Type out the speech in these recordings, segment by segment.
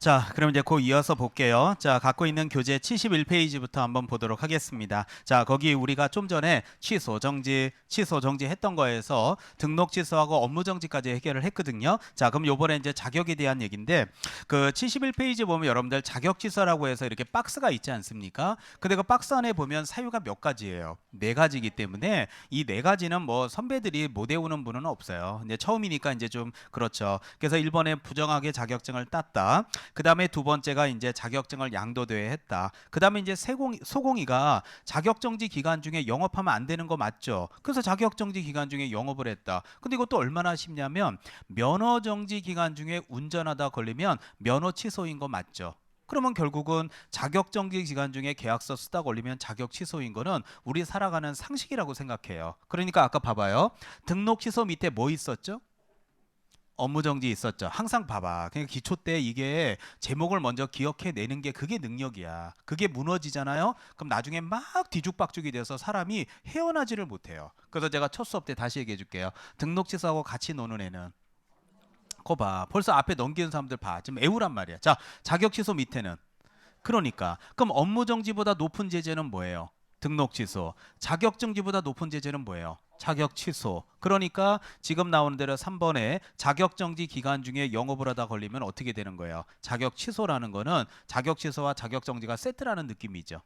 자, 그럼 이제 곧 이어서 볼게요. 자, 갖고 있는 교재 71페이지부터 한번 보도록 하겠습니다. 자, 거기 우리가 좀 전에 취소 정지 했던 거에서 등록 취소하고 업무 정지까지 해결을 했거든요. 자, 그럼 요번에 이제 자격에 대한 얘기인데 그 71페이지 보면 여러분들 자격 취소라고 해서 이렇게 박스가 있지 않습니까? 근데 그 박스 안에 보면 사유가 몇 가지예요. 네 가지이기 때문에 이 네 가지는 뭐 선배들이 못 외우는 분은 없어요. 이제 처음이니까 이제 좀 그렇죠. 그래서 1번에 부정하게 자격증을 땄다. 그 다음에 두 번째가 이제 자격증을 양도대회했다. 그 다음에 이제 소공이가 자격정지 기간 중에 영업하면 안 되는 거 맞죠? 그래서 자격정지 기간 중에 영업을 했다. 근데 이것도 얼마나 쉽냐면 면허정지 기간 중에 운전하다 걸리면 면허 취소인 거 맞죠? 그러면 결국은 자격정지 기간 중에 계약서 쓰다 걸리면 자격 취소인 거는 우리 살아가는 상식이라고 생각해요. 그러니까 아까 봐봐요. 등록 취소 밑에 뭐 있었죠? 업무정지 있었죠. 항상 봐봐. 그러니까 기초 때 이게 제목을 먼저 기억해내는 게 그게 능력이야. 그게 무너지잖아요. 그럼 나중에 막 뒤죽박죽이 돼서 사람이 헤어나지를 못해요. 그래서 제가 첫 수업 때 다시 얘기해 줄게요. 등록 취소하고 같이 노는 애는 거 봐. 벌써 앞에 넘기는 사람들 봐. 지금 애우란 말이야. 자, 자격 취소 밑에는 그러니까 그럼 업무정지보다 높은 제재는 뭐예요? 등록 취소. 자격정지보다 높은 제재는 뭐예요? 자격 취소. 그러니까 지금 나오는 대로 3번에 자격정지 기간 중에 영업을 하다 걸리면 어떻게 되는 거예요? 자격 취소라는 거는 자격 취소와 자격정지가 세트라는 느낌이죠.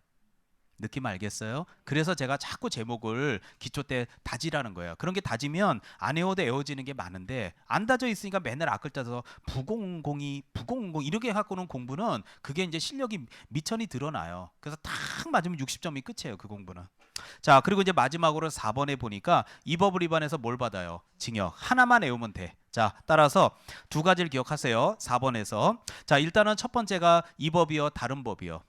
느낌 알겠어요? 그래서 제가 자꾸 제목을 기초 때 다지라는 거예요. 그런 게 다지면 안 외워도 외워지는 게 많은데 안 다져 있으니까 맨날 앞글 짜서 부공공이 이렇게 갖고는 공부는 그게 이제 실력이 미천이 드러나요. 그래서 탁 맞으면 60점이 끝이에요. 그 공부는. 자, 그리고 이제 마지막으로 4번에 보니까 이 법을 위반해서 뭘 받아요? 징역. 하나만 외우면 돼. 자, 따라서 두 가지를 기억하세요. 4번에서. 자, 일단은 첫 번째가 이 법이요, 다른 법이요.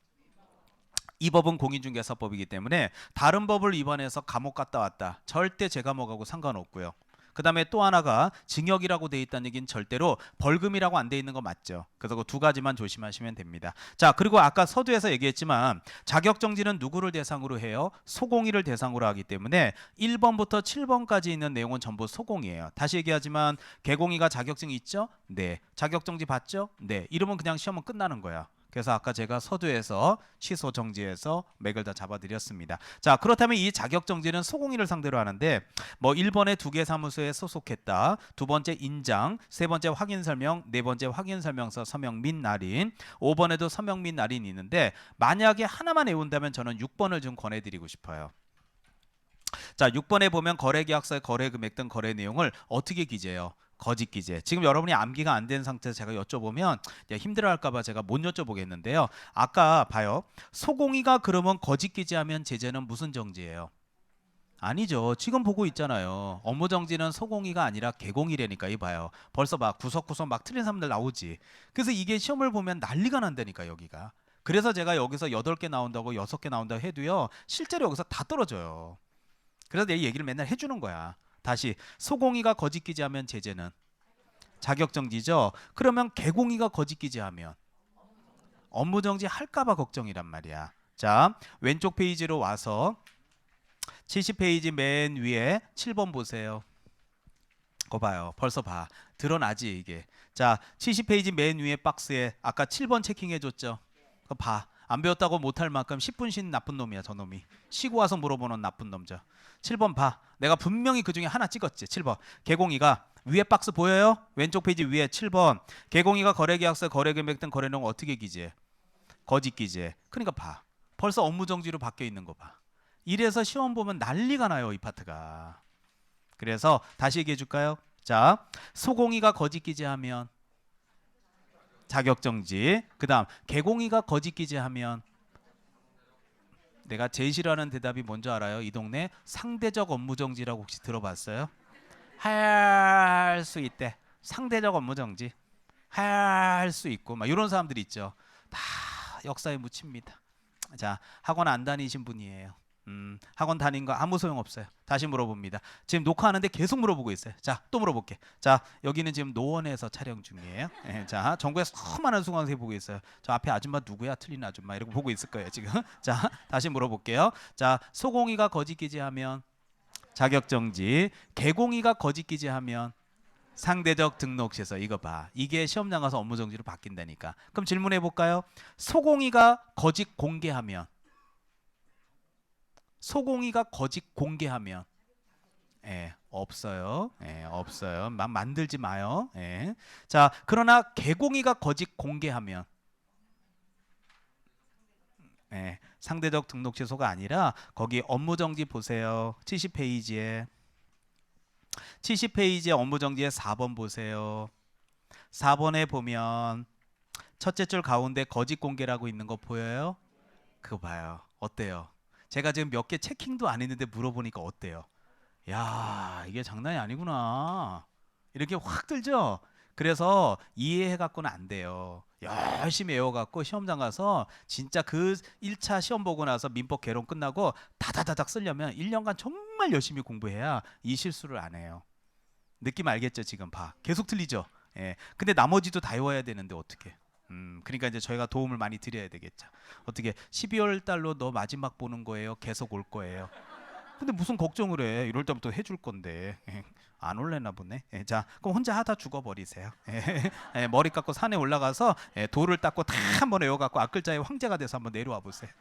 이 법은 공인중개사법이기 때문에 다른 법을 위반해서 감옥 갔다 왔다. 절대 제 감옥하고 상관없고요. 그 다음에 또 하나가 징역이라고 돼 있다는 얘기는 절대로 벌금이라고 안 돼 있는 거 맞죠? 그래서 그 두 가지만 조심하시면 됩니다. 자, 그리고 아까 서두에서 얘기했지만 자격정지는 누구를 대상으로 해요? 소공이를 대상으로 하기 때문에 1번부터 7번까지 있는 내용은 전부 소공이에요. 다시 얘기하지만 개공이가 자격증이 있죠? 네. 자격정지 받죠? 네. 이러면 그냥 시험은 끝나는 거야. 그래서 아까 제가 서두에서 취소 정지해서 맥을 다 잡아드렸습니다. 자, 그렇다면 이 자격 정지는 소공인을 상대로 하는데 뭐 1번에 두 개 사무소에 소속했다. 두 번째 인장, 세 번째 확인 설명, 네 번째 확인 설명서 서명 및 날인, 5번에도 서명 및 날인이 있는데 만약에 하나만 외운다면 저는 6번을 좀 권해드리고 싶어요. 자, 6번에 보면 거래계약서의 거래 금액 등 거래 내용을 어떻게 기재해요? 거짓 기재. 지금 여러분이 암기가 안 된 상태에서 제가 여쭤보면 힘들어할까봐 제가 못 여쭤보겠는데요. 아까 봐요. 소공이가 그러면 거짓 기재하면 제재는 무슨 정지예요? 아니죠. 지금 보고 있잖아요. 업무 정지는 소공이가 아니라 개공이라니까. 이 봐요. 벌써 막 구석구석 막 틀린 사람들 나오지. 그래서 이게 시험을 보면 난리가 난다니까 여기가. 그래서 제가 여기서 8개 나온다고 6개 나온다고 해도요. 실제로 여기서 다 떨어져요. 그래서 내 얘기를 맨날 해주는 거야. 다시 소공이가 거짓 기재하면 제재는 자격정지죠. 그러면 개공이가 거짓 기재하면 업무정지 할까봐 걱정이란 말이야. 자, 왼쪽 페이지로 와서 70페이지 맨 위에 7번 보세요. 거 봐요. 벌써 봐. 드러나지 이게. 자, 70페이지 맨 위에 박스에 아까 7번 체킹해줬죠. 그거 봐. 안 배웠다고 못할 만큼 10분 쉰 나쁜 놈이야 저 놈이. 쉬고 와서 물어보는 나쁜 놈죠. 7번 봐. 내가 분명히 그 중에 하나 찍었지. 7번. 개공이가 위에 박스 보여요? 왼쪽 페이지 위에 7번. 개공이가 거래계약서, 거래금액 등 거래 내용 어떻게 기재해? 거짓 기재. 그러니까 봐. 벌써 업무정지로 바뀌어 있는 거 봐. 이래서 시험 보면 난리가 나요 이 파트가. 그래서 다시 얘기해 줄까요? 자, 소공이가 거짓 기재하면 자격정지. 그 다음 개공이가 거짓 기재하면 내가 제일 싫어하는 대답이 뭔지 알아요? 이 동네 상대적 업무정지라고 혹시 들어봤어요? 할 수 있대. 상대적 업무정지. 할 수 있고 막 이런 사람들이 있죠. 다 역사에 묻힙니다. 자, 학원 안 다니신 분이에요. 학원 다닌 거 아무 소용 없어요. 다시 물어봅니다. 지금 녹화하는데 계속 물어보고 있어요. 자, 또 물어볼게. 자, 여기는 지금 노원에서 촬영 중이에요. 예, 자, 전국에 수많은 수강생이 보고 있어요. 저 앞에 아줌마 누구야? 틀린 아줌마 이러고 보고 있을 거예요 지금. 자, 다시 물어볼게요. 자, 소공이가 거짓 기재하면 자격정지, 개공이가 거짓 기재하면 상대적 등록 취소. 이거 봐. 이게 시험장 가서 업무정지로 바뀐다니까. 그럼 질문해 볼까요? 소공이가 거짓 공개하면, 소공이가 거짓 공개하면, 예, 없어요. 예, 없어요. 만들지 마요. 예. 자, 그러나 개공이가 거짓 공개하면, 예, 상대적 등록 취소가 아니라 거기 업무정지 보세요. 70페이지에 70페이지에 업무정지에 4번 보세요. 4번에 보면 첫째 줄 가운데 거짓 공개라고 있는 거 보여요? 그거 봐요. 어때요? 제가 지금 몇 개 체킹도 안 했는데 물어보니까 어때요? 야, 이게 장난이 아니구나. 이렇게 확 들죠? 그래서 이해해 갖고는 안 돼요. 열심히 외워 갖고 시험장 가서 진짜 그 1차 시험 보고 나서 민법 개론 끝나고 다다다닥 쓰려면 1년간 정말 열심히 공부해야 이 실수를 안 해요. 느낌 알겠죠? 지금 봐. 계속 틀리죠? 예. 근데 나머지도 다 외워야 되는데 어떻게? 그러니까 이제 저희가 도움을 많이 드려야 되겠죠. 어떻게 12월 달로 너 마지막 보는 거예요? 계속 올 거예요? 근데 무슨 걱정을 해? 이럴 때부터 해줄 건데. 안 올래나 보네. 예, 자, 그럼 혼자 하다 죽어버리세요. 예, 머리 깎고 산에 올라가서 돌을 닦고 다 한번 외워갖고 앞글자의 황제가 돼서 한번 내려와 보세요.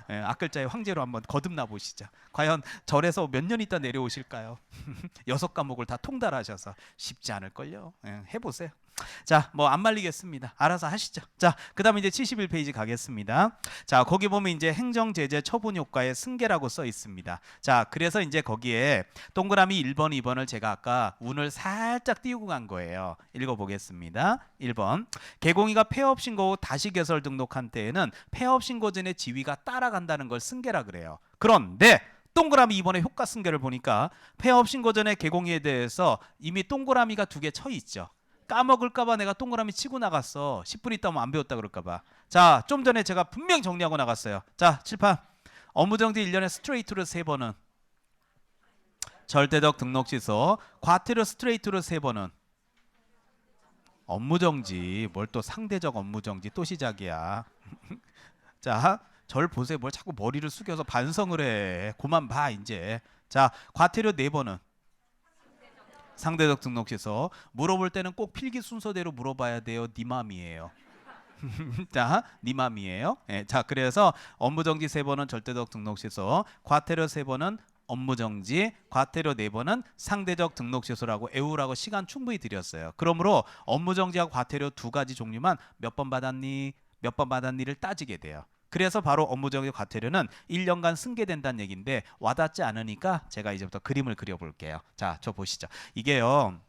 앞글자의 황제로 한번 거듭나 보시죠. 과연 절에서 몇 년 있다 내려오실까요? 6과목을 다 통달하셔서 쉽지 않을걸요. 해보세요. 자, 뭐 안 말리겠습니다. 알아서 하시죠. 자, 그 다음에 이제 71페이지 가겠습니다. 자, 거기 보면 이제 행정제재 처분 효과의 승계라고 써 있습니다. 자, 그래서 이제 거기에 동그라미 1번, 2번을 제가 아까 운을 살짝 띄우고 간 거예요. 읽어보겠습니다. 1번. 개공이가 폐업 신고 후 다시 개설 등록한 때에는 폐업 신고 전의 지위가 따라간다는 걸 승계라 그래요. 그런데 동그라미 2번의 효과 승계를 보니까 폐업 신고 전의 개공이에 대해서 이미 동그라미가 2개 쳐 있죠. 까먹을까봐 내가 동그라미 치고 나갔어. 10분 있다 오면 안 배웠다 그럴까봐. 자, 좀 전에 제가 분명 정리하고 나갔어요. 자, 칠판. 업무정지 1년에 스트레이트로 3번은 절대적 등록 취소, 과태료 스트레이트로 3번은 업무정지. 뭘 또 상대적 업무정지 또 시작이야. 자, 절 보세요. 뭘 자꾸 머리를 숙여서 반성을 해. 그만 봐 이제. 자, 과태료 4번은 상대적 등록 취소. 물어볼 때는 꼭 필기 순서대로 물어봐야 돼요. 네 맘이에요. 자, 네 맘이에요. 예, 자, 그래서 업무정지 3번은 절대적 등록 취소, 과태료 3번은 업무정지, 과태료 4번은 상대적 등록 취소라고 외우라고 시간 충분히 드렸어요. 그러므로 업무정지와 과태료 2가지 종류만 몇 번 받았니, 몇 번 받았니를 따지게 돼요. 그래서 바로 업무정지 과태료는 1년간 승계된다는 얘기인데 와닿지 않으니까 제가 이제부터 그림을 그려볼게요. 자, 저 보시죠. 이게요.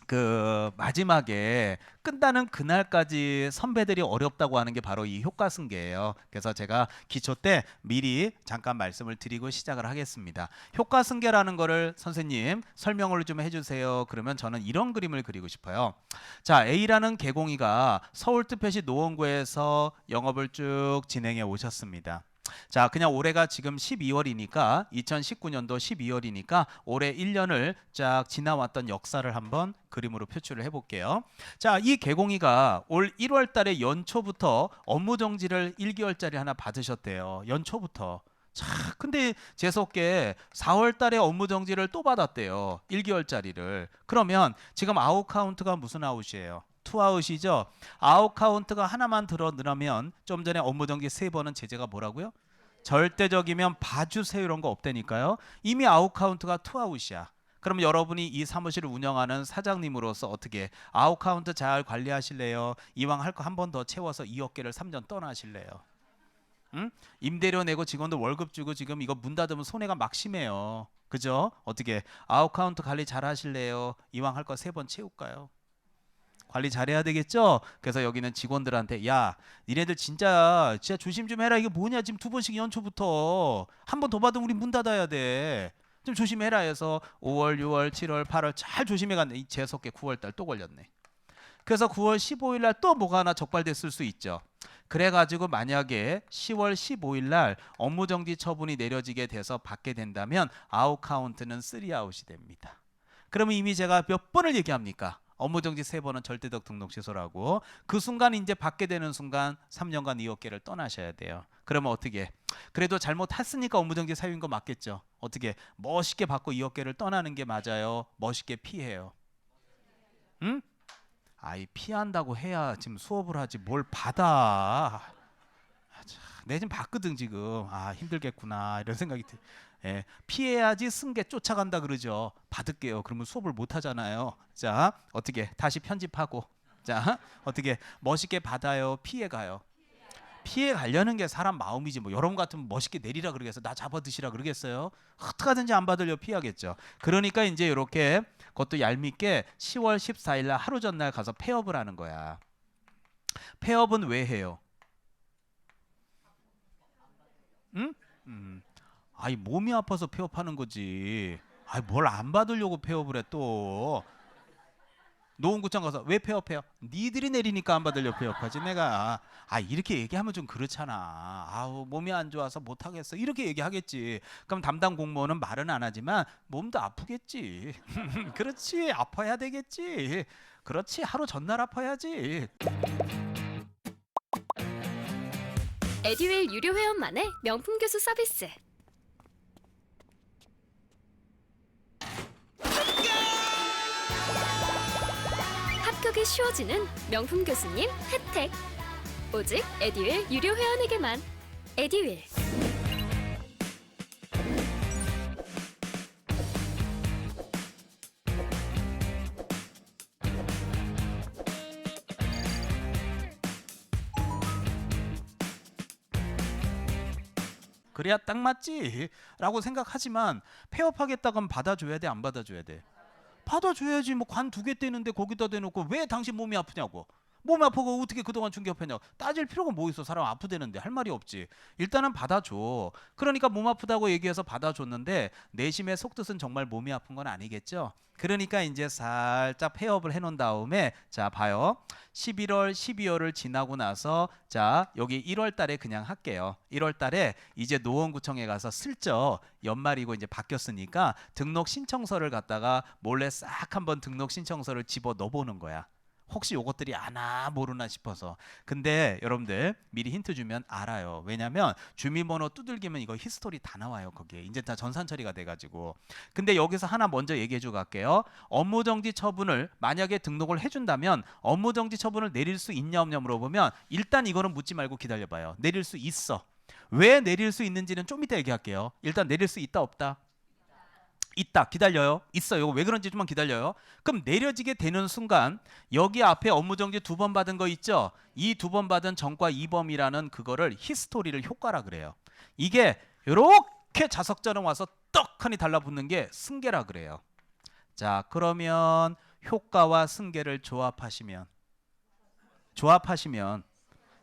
그 마지막에 끝나는 그날까지 선배들이 어렵다고 하는 게 바로 이 효과승계예요. 그래서 제가 기초 때 미리 잠깐 말씀을 드리고 시작을 하겠습니다. 효과승계라는 거를 선생님 설명을 좀 해주세요. 그러면 저는 이런 그림을 그리고 싶어요. 자, A라는 개공이가 서울특별시 노원구에서 영업을 쭉 진행해 오셨습니다. 자, 그냥 올해가 지금 12월이니까 2019년도 12월이니까 올해 1년을 쫙 지나왔던 역사를 한번 그림으로 표출을 해볼게요. 자, 이 개공이가 올 1월 달에 연초부터 업무정지를 1개월짜리 하나 받으셨대요. 연초부터. 자, 근데 재수없게 4월 달에 업무정지를 또 받았대요. 1개월짜리를. 그러면 지금 아웃 카운트가 무슨 아웃이에요? 투아웃이죠. 아웃 카운트가 하나만 들어 넣으면 좀 전에 업무정지 3번은 제재가 뭐라고요? 절대적이면 봐주세요 이런 거 없다니까요. 이미 아웃 카운트가 투아웃이야. 그럼 여러분이 이 사무실을 운영하는 사장님으로서 어떻게 아웃 카운트 잘 관리하실래요? 이왕 할 거 한 번 더 채워서 2억 개를 3년 떠나실래요? 응? 임대료 내고 직원들 월급 주고 지금 이거 문 닫으면 손해가 막심해요. 그죠? 어떻게 아웃 카운트 관리 잘 하실래요? 이왕 할 거 3번 채울까요? 관리 잘해야 되겠죠? 그래서 여기는 직원들한테 야, 니네들 진짜 조심 좀 해라. 이게 뭐냐? 지금 2번씩 연초부터 한 번 더 받으면 우리 문 닫아야 돼. 좀 조심해라 해서 5월, 6월, 7월, 8월 잘 조심해 갔네. 이 재수없게 9월 달 또 걸렸네. 그래서 9월 15일 날 또 뭐가 하나 적발됐을 수 있죠. 그래가지고 만약에 10월 15일 날 업무정지 처분이 내려지게 돼서 받게 된다면 아웃 카운트는 3아웃이 됩니다. 그러면 이미 제가 몇 번을 얘기합니까? 업무정지 3번은 절대적 등록 취소라고. 그 순간 이제 받게 되는 순간 3년간 2억 개를 떠나셔야 돼요. 그러면 어떻게? 그래도 잘못했으니까 업무정지 사유인 거 맞겠죠? 어떻게 멋있게 받고 이 어깨를 떠나는 게 맞아요? 멋있게 피해요? 응? 아이 피한다고 해야 지금 수업을 하지 뭘 받아. 내 지금 봤거든 지금. 아 힘들겠구나 이런 생각이 들. 예, 피해야지 승계 쫓아간다 그러죠. 받을게요. 그러면 수업을 못 하잖아요. 자 어떻게 다시 편집하고. 자 어떻게 멋있게 받아요? 피해 가요? 피해 가려는 게 사람 마음이지 뭐 여러분 같으면 멋있게 내리라 그러겠어. 나 잡아 드시라 그러겠어요. 어떻게든지 안 받으려 피하겠죠. 그러니까 이제 이렇게 그것도 얄밉게 10월 14일 날 하루 전날 가서 폐업을 하는 거야. 폐업은 왜 해요? 응? 아이 몸이 아파서 폐업하는 거지. 아이 뭘 안 받으려고 폐업을 해 또. 노원구청 가서 왜 폐업해요? 니들이 내리니까 안 받으려고 폐업하지 내가. 아 이렇게 얘기하면 좀 그렇잖아. 아우 몸이 안 좋아서 못 하겠어 이렇게 얘기하겠지. 그럼 담당 공무원은 말은 안 하지만 몸도 아프겠지. 그렇지 아파야 되겠지. 그렇지 하루 전날 아파야지. 에듀윌 유료 회원만의 명품 교수 서비스. 합격이 쉬워지는 명품 교수님 혜택. 오직 에듀윌 유료 회원에게만. 에듀윌. 그래야 딱 맞지 라고 생각하지만 폐업하겠다고 하면 받아줘야 돼 안 받아줘야 돼? 받아줘야지. 뭐 관 2개 떼는데 거기다 대놓고 왜 당신 몸이 아프냐고. 몸이 아프고 어떻게 그동안 중개업했냐고 따질 필요가 뭐 있어. 사람 아프대는데 할 말이 없지. 일단은 받아줘. 그러니까 몸 아프다고 얘기해서 받아줬는데 내심의 속뜻은 정말 몸이 아픈 건 아니겠죠. 그러니까 이제 살짝 폐업을 해놓은 다음에 자 봐요. 11월 12월을 지나고 나서 자 여기 1월 달에 그냥 할게요. 1월 달에 이제 노원구청에 가서 슬쩍 연말이고 이제 바뀌었으니까 등록 신청서를 갖다가 몰래 싹 한번 등록 신청서를 집어 넣어보는 거야. 혹시 요것들이 아나 모르나 싶어서. 근데 여러분들 미리 힌트 주면 알아요. 왜냐면 주민번호 두들기면 이거 히스토리 다 나와요. 거기에 이제 다 전산 처리가 돼가지고. 근데 여기서 하나 먼저 얘기해주고 갈게요. 업무정지 처분을 만약에 등록을 해준다면 업무정지 처분을 내릴 수 있냐 없냐 물어보면 일단 이거는 묻지 말고 기다려봐요. 내릴 수 있어. 왜 내릴 수 있는지는 좀 이따 얘기할게요. 일단 내릴 수 있다 없다? 있다. 기다려요. 있어요. 왜 그런지 좀만 기다려요. 그럼 내려지게 되는 순간 여기 앞에 업무정지 2번 받은 거 있죠. 이 2번 받은 전과 2범이라는 그거를 히스토리를 효과라 그래요. 이게 이렇게 자석처럼 와서 떡하니 달라붙는 게 승계라 그래요. 자 그러면 효과와 승계를 조합하시면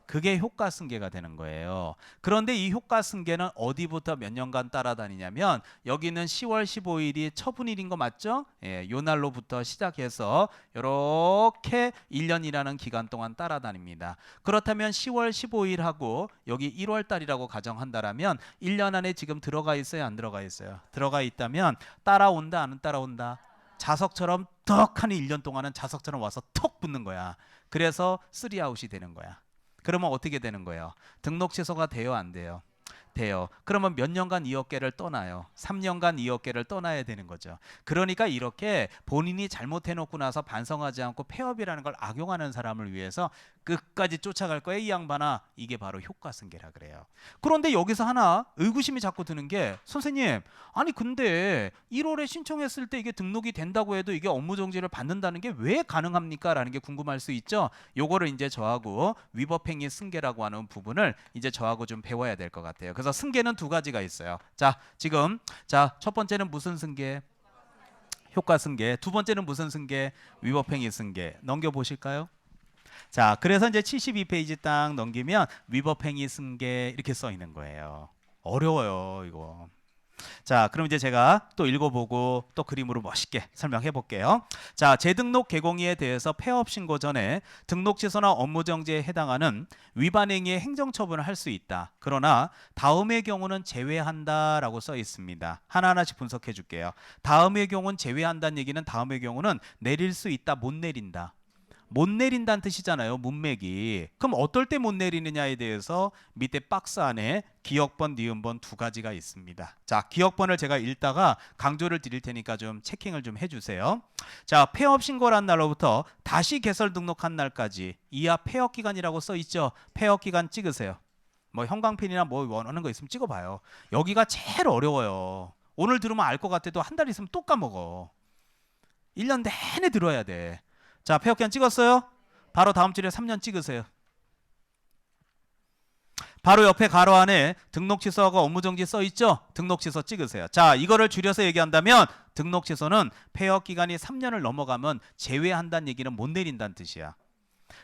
그게 효과 승계가 되는 거예요. 그런데 이 효과 승계는 어디부터 몇 년간 따라다니냐면 여기는 10월 15일이 처분일인 거 맞죠? 예, 요 날로부터 시작해서 이렇게 1년이라는 기간 동안 따라다닙니다. 그렇다면 10월 15일하고 여기 1월 달이라고 가정한다라면 1년 안에 지금 들어가 있어요? 안 들어가 있어요? 들어가 있다면 따라온다 안 따라온다? 자석처럼 떡하니 1년 동안은 자석처럼 와서 턱 붙는 거야. 그래서 3아웃이 되는 거야. 그러면 어떻게 되는 거예요? 등록 취소가 돼요, 안 돼요? 돼요. 그러면 몇 년간 이 업계를 떠나요? 3년간 이 업계를 떠나야 되는 거죠. 그러니까 이렇게 본인이 잘못해놓고 나서 반성하지 않고 폐업이라는 걸 악용하는 사람을 위해서 끝까지 쫓아갈 거야 이 양반아. 이게 바로 효과승계라 그래요. 그런데 여기서 하나 의구심이 자꾸 드는 게 선생님 아니 근데 1월에 신청했을 때 이게 등록이 된다고 해도 이게 업무정지를 받는다는 게 왜 가능합니까? 라는 게 궁금할 수 있죠. 요거를 이제 저하고 위법행위 승계라고 하는 부분을 이제 저하고 좀 배워야 될 것 같아요. 그래서 승계는 2가지가 있어요. 자 지금 첫 번째는 무슨 승계? 효과 승계. 2번째는 무슨 승계? 위법행위 승계. 넘겨보실까요? 자, 그래서 이제 72페이지 딱 넘기면 위법행위 승계 이렇게 써 있는 거예요. 어려워요, 이거. 자, 그럼 이제 제가 또 읽어보고 또 그림으로 멋있게 설명해 볼게요. 자, 재등록 개공위에 대해서 폐업 신고 전에 등록 취소나 업무 정지에 해당하는 위반 행위의 행정 처분을 할 수 있다. 그러나 다음의 경우는 제외한다라고 써 있습니다. 하나하나씩 분석해 줄게요. 다음의 경우는 제외한다는 얘기는 다음의 경우는 내릴 수 있다, 못 내린다. 못 내린다는 뜻이잖아요. 문맥이. 그럼 어떨 때 못 내리느냐에 대해서 밑에 박스 안에 기억번, 니은번 두 가지가 있습니다. 자, 기억번을 제가 읽다가 강조를 드릴 테니까 좀 체킹을 좀 해주세요. 자, 폐업 신고란 날로부터 다시 개설 등록한 날까지 이하 폐업 기간이라고 써 있죠. 폐업 기간 찍으세요. 뭐 형광펜이나 뭐 원하는 거 있으면 찍어봐요. 여기가 제일 어려워요. 오늘 들으면 알 것 같아도 한 달 있으면 또 까먹어. 1년 내내 들어야 돼. 자, 폐업 기간 찍었어요? 바로 다음 줄에 3년 찍으세요. 바로 옆에 가로 안에 등록 취소하고 업무 정지 써 있죠? 등록 취소 찍으세요. 자, 이거를 줄여서 얘기한다면 등록 취소는 폐업 기간이 3년을 넘어가면 제외한다는 얘기는 못 내린다는 뜻이야.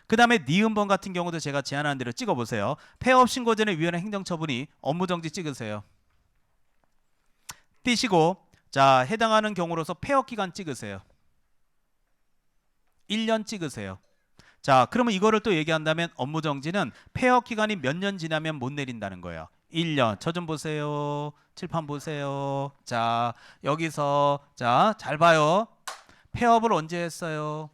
그 다음에 니은번 같은 경우도 제가 제안하는 대로 찍어보세요. 폐업 신고 전에 위헌의 행정처분이 업무 정지 찍으세요. 띄시고 자, 해당하는 경우로서 폐업 기간 찍으세요. 1년 찍으세요. 자, 그러면 이거를 또 얘기한다면 업무 정지는 폐업 기간이 몇 년 지나면 못 내린다는 거예요. 1년. 저 좀 보세요. 칠판 보세요. 자, 여기서 자, 잘 봐요. 폐업을 언제 했어요?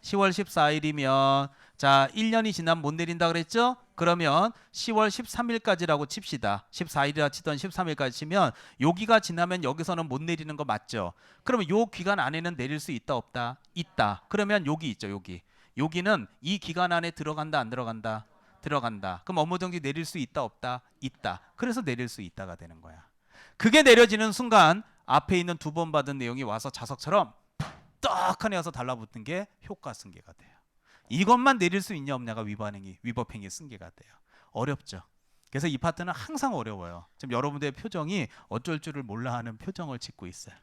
10월 14일이면 자, 1년이 지나면 못 내린다 그랬죠? 그러면 10월 13일까지라고 칩시다. 14일이라 치던 13일까지 치면 여기가 지나면 여기서는 못 내리는 거 맞죠? 그러면 요 기간 안에는 내릴 수 있다 없다? 있다. 그러면 여기 있죠, 여기. 여기는 이 기간 안에 들어간다 안 들어간다? 들어간다. 그럼 업무 정지 내릴 수 있다 없다? 있다. 그래서 내릴 수 있다가 되는 거야. 그게 내려지는 순간 앞에 있는 두 번 받은 내용이 와서 자석처럼 떡하니 와서 달라붙는 게 효과 승계가 돼요. 이것만 내릴 수 있냐 없냐가 위법행위 승계가 돼요. 어렵죠. 그래서 이 파트는 항상 어려워요. 지금 여러분들의 표정이 어쩔 줄을 몰라 하는 표정을 짓고 있어요.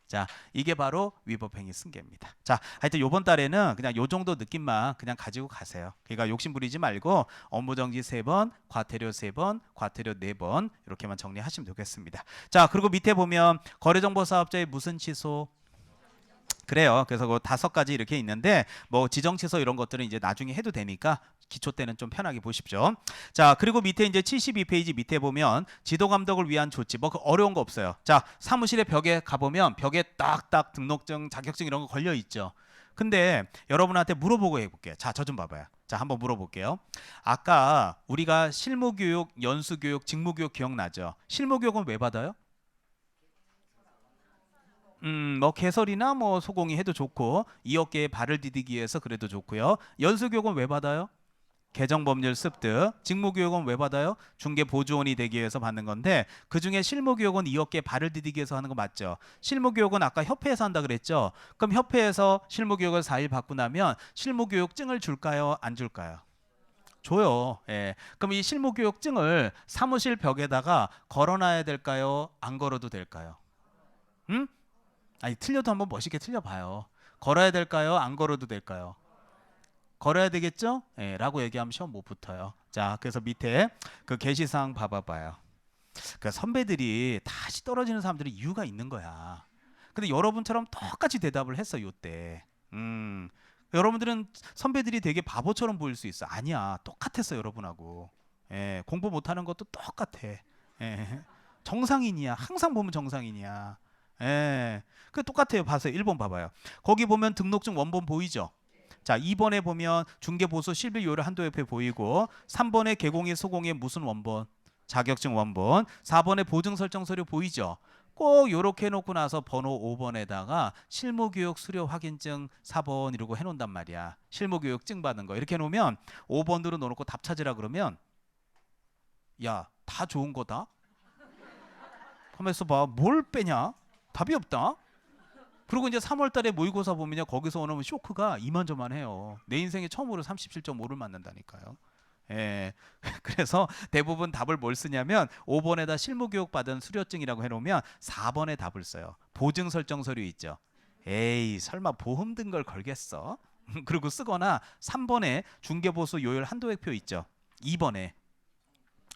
자, 이게 바로 위법행위 승계입니다. 자, 하여튼 요번 달에는 그냥 요 정도 느낌만 그냥 가지고 가세요. 그러니까 욕심 부리지 말고 업무정지 3번, 과태료 3번, 과태료 4번 이렇게만 정리하시면 되겠습니다. 자, 그리고 밑에 보면 거래정보사업자의 무슨 취소? 그래요. 그래서 그 5가지 이렇게 있는데 뭐 지정 취소 이런 것들은 이제 나중에 해도 되니까 기초 때는 좀 편하게 보십시오. 자, 그리고 밑에 이제 72페이지 밑에 보면 지도 감독을 위한 조치 뭐 어려운 거 없어요. 자, 사무실의 벽에 가보면 벽에 딱딱 등록증, 자격증 이런 거 걸려 있죠. 근데 여러분한테 물어보고 해볼게요. 자, 저 좀 봐봐요. 자, 한번 물어볼게요. 아까 우리가 실무교육, 연수교육, 직무교육 기억나죠? 실무교육은 왜 받아요? 뭐 개설이나 뭐 소공이 해도 좋고 이 어깨에 발을 디디기 위해서 그래도 좋고요. 연수교육은 왜 받아요? 개정법률 습득. 직무교육은 왜 받아요? 중개보조원이 되기 위해서 받는 건데 그중에 실무교육은 이 어깨에 발을 디디기 위해서 하는 거 맞죠? 실무교육은 아까 협회에서 한다 그랬죠? 그럼 협회에서 실무교육을 4일 받고 나면 실무교육증을 줄까요? 안 줄까요? 줘요. 예. 그럼 이 실무교육증을 사무실 벽에다가 걸어놔야 될까요? 안 걸어도 될까요? 응? 아니 틀려도 한번 멋있게 틀려봐요. 걸어야 될까요? 안 걸어도 될까요? 걸어야 되겠죠? 예, 라고 얘기하면 시험 못 붙어요. 자, 그래서 밑에 그 게시사항 봐봐요. 그 선배들이 다시 떨어지는 사람들이 이유가 있는 거야. 근데 여러분처럼 똑같이 대답을 했어 요때. 여러분들은 선배들이 되게 바보처럼 보일 수 있어. 아니야, 똑같았어 여러분하고. 예, 공부 못하는 것도 똑같아. 예, 정상인이야. 항상 보면 정상인이야. 예, 그 똑같아요. 봐세요. 1번 봐봐요. 거기 보면 등록증 원본 보이죠? 자, 2번에 보면 중개보수 실비 요율 한도협회 보이고 3번에 개공의 소공의 무슨 원본? 자격증 원본. 4번에 보증 설정 서류 보이죠? 꼭 요렇게 해놓고 나서 번호 5번에다가 실무교육 수료 확인증 4번 이러고 해놓는단 말이야. 실무교육증 받은 거 이렇게 해놓으면 5번으로 넣어놓고 답 찾으라 그러면 야, 다 좋은 거다? 하면서 봐. 뭘 빼냐? 답이 없다. 그리고 이제 3월 달에 모의고사 보면요. 거기서 오는 쇼크가 이만저만해요. 내 인생에 처음으로 37.5를 맞는다니까요. 예. 그래서 대부분 답을 뭘 쓰냐면 5번에다 실무교육 받은 수료증이라고 해놓으면 4번에 답을 써요. 보증 설정 서류 있죠. 에이, 설마 보험 든 걸 걸겠어? 그리고 쓰거나 3번에 중개보수 요율 한도액표 있죠. 2번에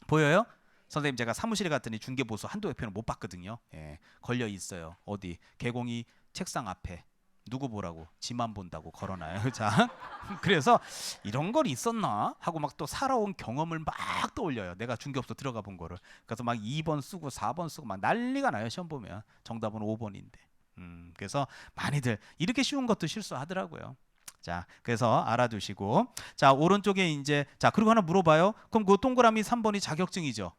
보여요? 선생님 제가 사무실에 갔더니 중개보수 한도액표는 못 봤거든요. 예, 걸려 있어요. 어디? 개공이 책상 앞에. 누구 보라고? 지만 본다고 걸어놔요. 자, 그래서 이런 걸 있었나 하고 막 또 살아온 경험을 막 떠올려요. 내가 중개업소 들어가 본 거를. 그래서 막 2번 쓰고 4번 쓰고 막 난리가 나요. 시험 보면 정답은 5번인데. 그래서 많이들 이렇게 쉬운 것도 실수하더라고요. 자, 그래서 알아두시고 자, 오른쪽에 이제 자, 그리고 하나 물어봐요. 그럼 그 동그라미 3번이 자격증이죠.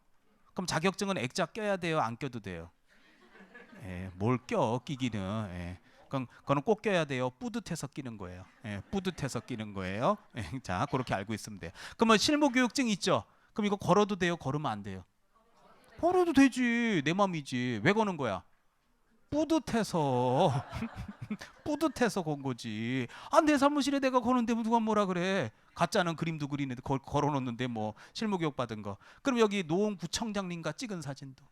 그럼 자격증은 액자 껴야 돼요? 안 껴도 돼요? 예, 뭘 껴? 끼기는. 예. 그거는 꼭 껴야 돼요. 뿌듯해서 끼는 거예요. 예, 뿌듯해서 끼는 거예요. 예, 자, 그렇게 알고 있으면 돼요. 그러면 실무교육증 있죠? 그럼 이거 걸어도 돼요? 걸으면 안 돼요? 걸어도 되지. 내 맘이지. 왜 거는 거야? 뿌듯해서. 뿌듯해서 건 거지. 아, 내 사무실에 내가 거는데 누가 뭐라 그래? 가짜는 그림도 그리는데 걸어놓는데 뭐 실무교육 받은 거. 그럼 여기 노원구청장님과 찍은 사진도.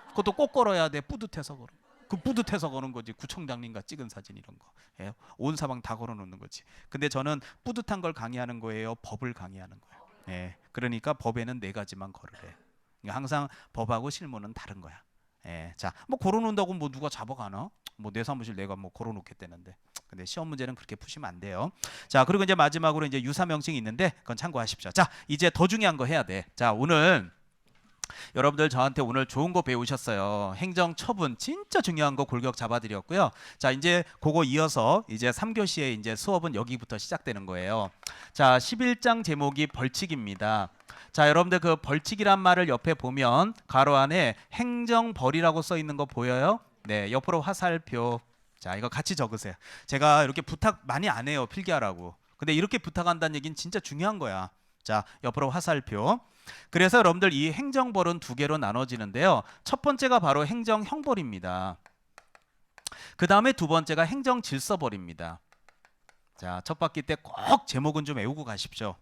그것도 꼭 걸어야 돼. 뿌듯해서 걸어. 그 뿌듯해서 거는 거지. 구청장님과 찍은 사진 이런 거. 예, 온 사방 다 걸어놓는 거지. 근데 저는 뿌듯한 걸 강의하는 거예요. 법을 강의하는 거예요. 예, 그러니까 법에는 4가지만 걸으래. 그러니까 항상 법하고 실무는 다른 거야. 예, 자, 뭐 걸어놓는다고 뭐 누가 잡아가나? 뭐 내 사무실 내가 뭐 걸어놓겠다는데. 근데 시험 문제는 그렇게 푸시면 안 돼요. 자, 그리고 이제 마지막으로 이제 유사 명칭이 있는데 그건 참고하십시오. 자, 이제 더 중요한 거 해야 돼. 자, 오늘 여러분들 저한테 오늘 좋은 거 배우셨어요. 행정 처분 진짜 중요한 거 골격 잡아드렸고요. 자, 이제 그거 이어서 이제 3교시에 이제 수업은 여기부터 시작되는 거예요. 자, 11장 제목이 벌칙입니다. 자, 여러분들 그 벌칙이란 말을 옆에 보면 가로 안에 행정벌이라고 써 있는 거 보여요? 네, 옆으로 화살표. 자, 이거 같이 적으세요. 제가 이렇게 부탁 많이 안 해요. 필기하라고. 근데 이렇게 부탁한다는 얘기는 진짜 중요한 거야. 자, 옆으로 화살표. 그래서 여러분들 이 행정벌은 2개로 나눠지는데요. 첫 번째가 바로 행정형벌입니다. 그 다음에 2번째가 행정질서벌입니다. 자, 첫 바퀴 때 꼭 제목은 좀 외우고 가십시오.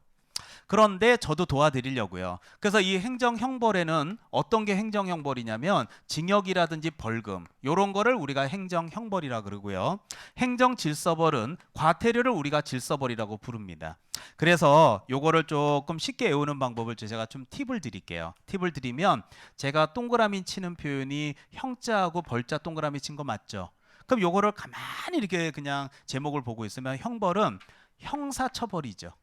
그런데 저도 도와드리려고요. 그래서 이 행정형벌에는 어떤 게 행정형벌이냐면 징역이라든지 벌금 이런 거를 우리가 행정형벌이라 그러고요. 행정질서벌은 과태료를 우리가 질서벌이라고 부릅니다. 그래서 요거를 조금 쉽게 외우는 방법을 제가 좀 팁을 드릴게요. 팁을 드리면 제가 동그라미 치는 표현이 형자하고 벌자 동그라미 친 거 맞죠? 그럼 요거를 가만히 이렇게 그냥 제목을 보고 있으면 형벌은 형사처벌이죠.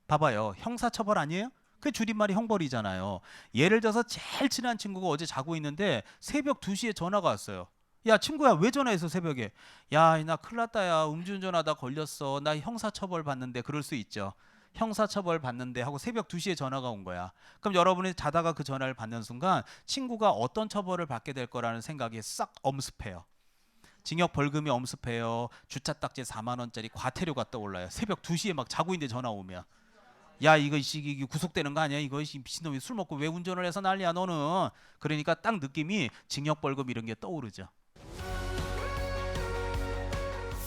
봐봐요. 형사처벌 아니에요? 그 줄임말이 형벌이잖아요. 예를 들어서 제일 친한 친구가 어제 자고 있는데 새벽 2시에 전화가 왔어요. 야, 친구야, 왜 전화했어 새벽에? 야, 나 큰일 났다. 야, 음주운전하다 걸렸어. 나 형사처벌 받는데. 그럴 수 있죠. 형사처벌 받는데 하고 새벽 2시에 전화가 온 거야. 그럼 여러분이 자다가 그 전화를 받는 순간 친구가 어떤 처벌을 받게 될 거라는 생각이 싹 엄습해요. 징역 벌금이 엄습해요. 주차 딱지 4만 원짜리 과태료가 떠올라요. 새벽 2시에 막 자고 있는데 전화 오면. 야, 이거 이게 구속되는 거 아니야? 이거 미친놈이 술 먹고 왜 운전을 해서 난리야 너는. 그러니까 딱 느낌이 징역 벌금 이런 게 떠오르죠.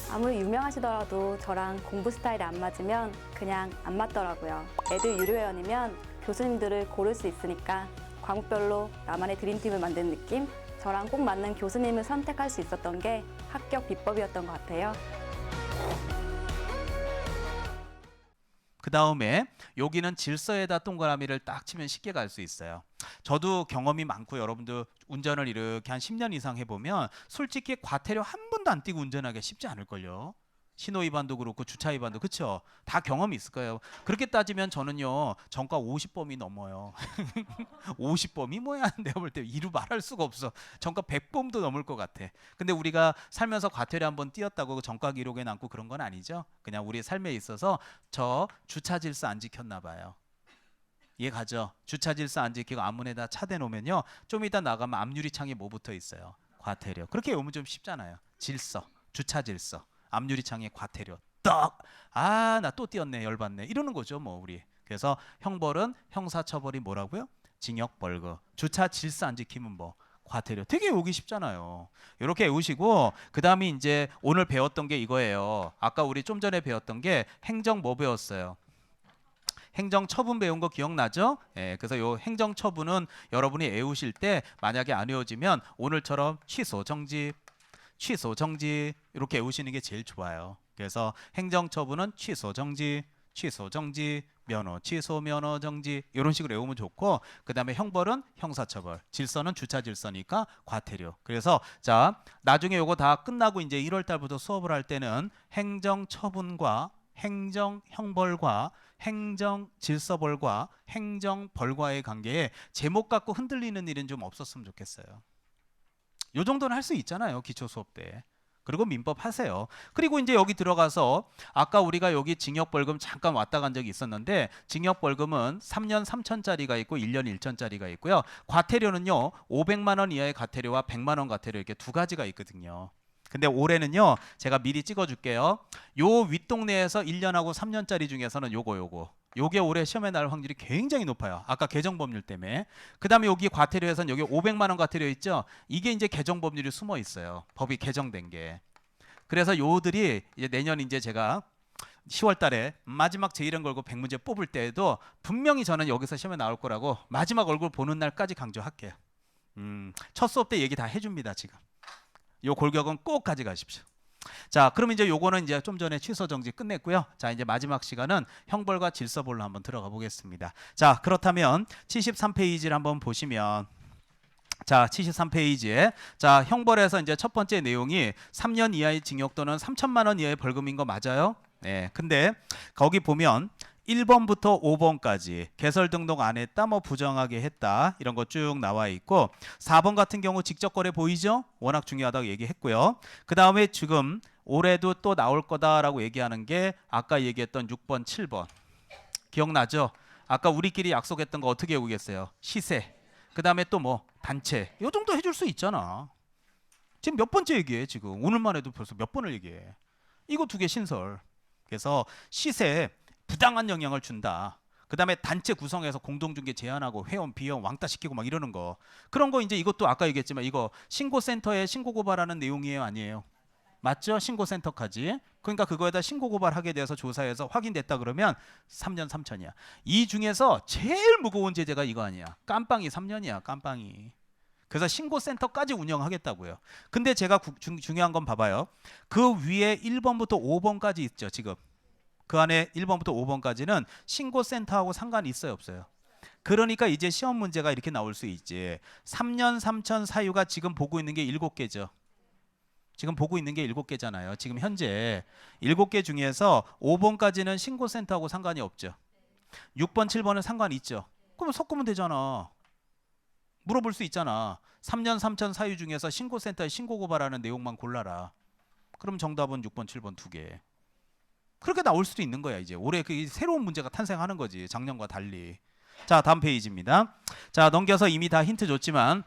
아무리 유명하시더라도 저랑 공부 스타일이 안 맞으면 그냥 안 맞더라고요. 애들 유료회원이면 교수님들을 고를 수 있으니까 과목별로 나만의 드림팀을 만든 느낌? 저랑 꼭 맞는 교수님을 선택할 수 있었던 게 합격 비법이었던 것 같아요. 그 다음에 여기는 질서에다 동그라미를 딱 치면 쉽게 갈 수 있어요. 저도 경험이 많고 여러분도 운전을 이렇게 한 10년 이상 해보면 솔직히 과태료 한 번도 안 띄고 운전하기가 쉽지 않을걸요. 신호 위반도 그렇고 주차 위반도 그쵸? 다 경험이 있을 거예요. 그렇게 따지면 저는요 전과 50범이 넘어요. 50범이 뭐야? 내가 볼 때 이루 말할 수가 없어. 전과 100범도 넘을 것 같아. 근데 우리가 살면서 과태료 한번 띄었다고 전과 기록에 남고 그런 건 아니죠. 그냥 우리 삶에 있어서 저 주차 질서 안 지켰나 봐요. 이해 가죠? 주차 질서 안 지키고 앞문에다 차 대놓으면요 좀 이따 나가면 앞유리창에 뭐 붙어 있어요? 과태료. 그렇게 외우면 좀 쉽잖아요. 질서, 주차 질서, 앞유리창에 과태료. 떡! 아, 나 또 띄었네. 열받네. 이러는 거죠 뭐 우리. 그래서 형벌은 형사처벌이 뭐라고요? 징역 벌금. 주차 질서 안 지키면 뭐? 과태료. 되게 외우기 쉽잖아요. 이렇게 외우시고 그 다음에 이제 오늘 배웠던 게 이거예요. 아까 우리 좀 전에 배웠던 게 행정 뭐 배웠어요? 행정처분 배운 거 기억나죠? 예, 그래서 요 행정처분은 여러분이 외우실 때 만약에 안 외워지면 오늘처럼 취소, 정지, 취소, 정지 이렇게 외우시는 게 제일 좋아요. 그래서 행정처분은 취소, 정지, 취소, 정지, 면허, 취소, 면허, 정지 이런 식으로 외우면 좋고 그 다음에 형벌은 형사처벌, 질서는 주차 질서니까 과태료. 그래서 자 나중에 요거 다 끝나고 이제 1월 달부터 수업을 할 때는 행정처분과 행정형벌과 행정질서벌과 행정벌과의 관계에 제목 갖고 흔들리는 일은 좀 없었으면 좋겠어요. 요 정도는 할 수 있잖아요. 기초 수업 때. 그리고 민법 하세요. 그리고 이제 여기 들어가서 아까 우리가 여기 징역 벌금 잠깐 왔다 간 적이 있었는데 징역 벌금은 3년 3천짜리가 있고 1년 1천짜리가 있고요. 과태료는요. 500만 원 이하의 과태료와 100만 원 과태료 이렇게 두 가지가 있거든요. 근데 올해는요. 제가 미리 찍어 줄게요. 요 윗동네에서 1년하고 3년짜리 중에서는 요게 올해 시험에 나올 확률이 굉장히 높아요. 아까 개정 법률 때문에. 그다음에 여기 과태료에서는 여기 500만 원 과태료 있죠. 이게 이제 개정 법률이 숨어 있어요. 법이 개정된 게. 그래서 요들이 이제 내년 이제 제가 10월 달에 마지막 제1행 걸고 100문제 뽑을 때에도 분명히 저는 여기서 시험에 나올 거라고 마지막 얼굴 보는 날까지 강조할게요. 첫 수업 때 얘기 다 해줍니다. 지금. 요 골격은 꼭 가져가십시오. 자, 그럼 이제 요거는 이제 좀 전에 취소 정지 끝냈고요. 자, 이제 마지막 시간은 형벌과 질서벌로 한번 들어가 보겠습니다. 자, 그렇다면 73페이지를 한번 보시면 자, 73페이지에 자, 형벌에서 이제 첫 번째 내용이 3년 이하의 징역 또는 3천만 원 이하의 벌금인 거 맞아요? 네. 근데 거기 보면 1번부터 5번까지 개설 등록 안 했다, 뭐 부정하게 했다 이런 거 쭉 나와 있고 4번 같은 경우 직접 거래 보이죠? 워낙 중요하다고 얘기했고요. 그 다음에 지금 올해도 또 나올 거다라고 얘기하는 게 아까 얘기했던 6번, 7번 기억나죠? 아까 우리끼리 약속했던 거 어떻게 외우겠어요? 시세. 그 다음에 또 뭐 단체. 요 정도 해줄 수 있잖아. 지금 몇 번째 얘기해 지금. 오늘만 해도 벌써 몇 번을 얘기해. 이거 두 개 신설. 그래서 시세 부당한 영향을 준다. 그 다음에 단체 구성해서 공동중개 제한하고 회원 비용 왕따 시키고 막 이러는 거. 그런 거 이제 이것도 아까 얘기했지만 이거 신고센터에 신고 고발하는 내용이에요, 아니에요? 맞죠? 신고센터까지. 그러니까 그거에다 신고 고발하게 돼서 조사해서 확인됐다 그러면 3년 3천이야. 이 중에서 제일 무거운 제재가 이거 아니야. 깜빵이 3년이야. 깜빵이. 그래서 신고센터까지 운영하겠다고요. 근데 제가 중요한 건 봐봐요. 그 위에 1번부터 5번까지 있죠. 지금. 그 안에 1번부터 5번까지는 신고센터하고 상관이 있어요, 없어요? 그러니까 이제 시험 문제가 이렇게 나올 수 있지. 3년 3천 사유가 지금 보고 있는 게 7개죠. 지금 보고 있는 게 7개잖아요. 지금 현재 7개 중에서 5번까지는 신고센터하고 상관이 없죠. 6번, 7번은 상관이 있죠. 그럼 섞으면 되잖아. 물어볼 수 있잖아. 3년 3천 사유 중에서 신고센터에 신고 고발하는 내용만 골라라. 그럼 정답은 6번, 7번 두 개. 그렇게 나올 수도 있는 거야. 이제 올해 그 새로운 문제가 탄생하는 거지. 작년과 달리. 자, 다음 페이지입니다. 자, 넘겨서 이미 다 힌트 줬지만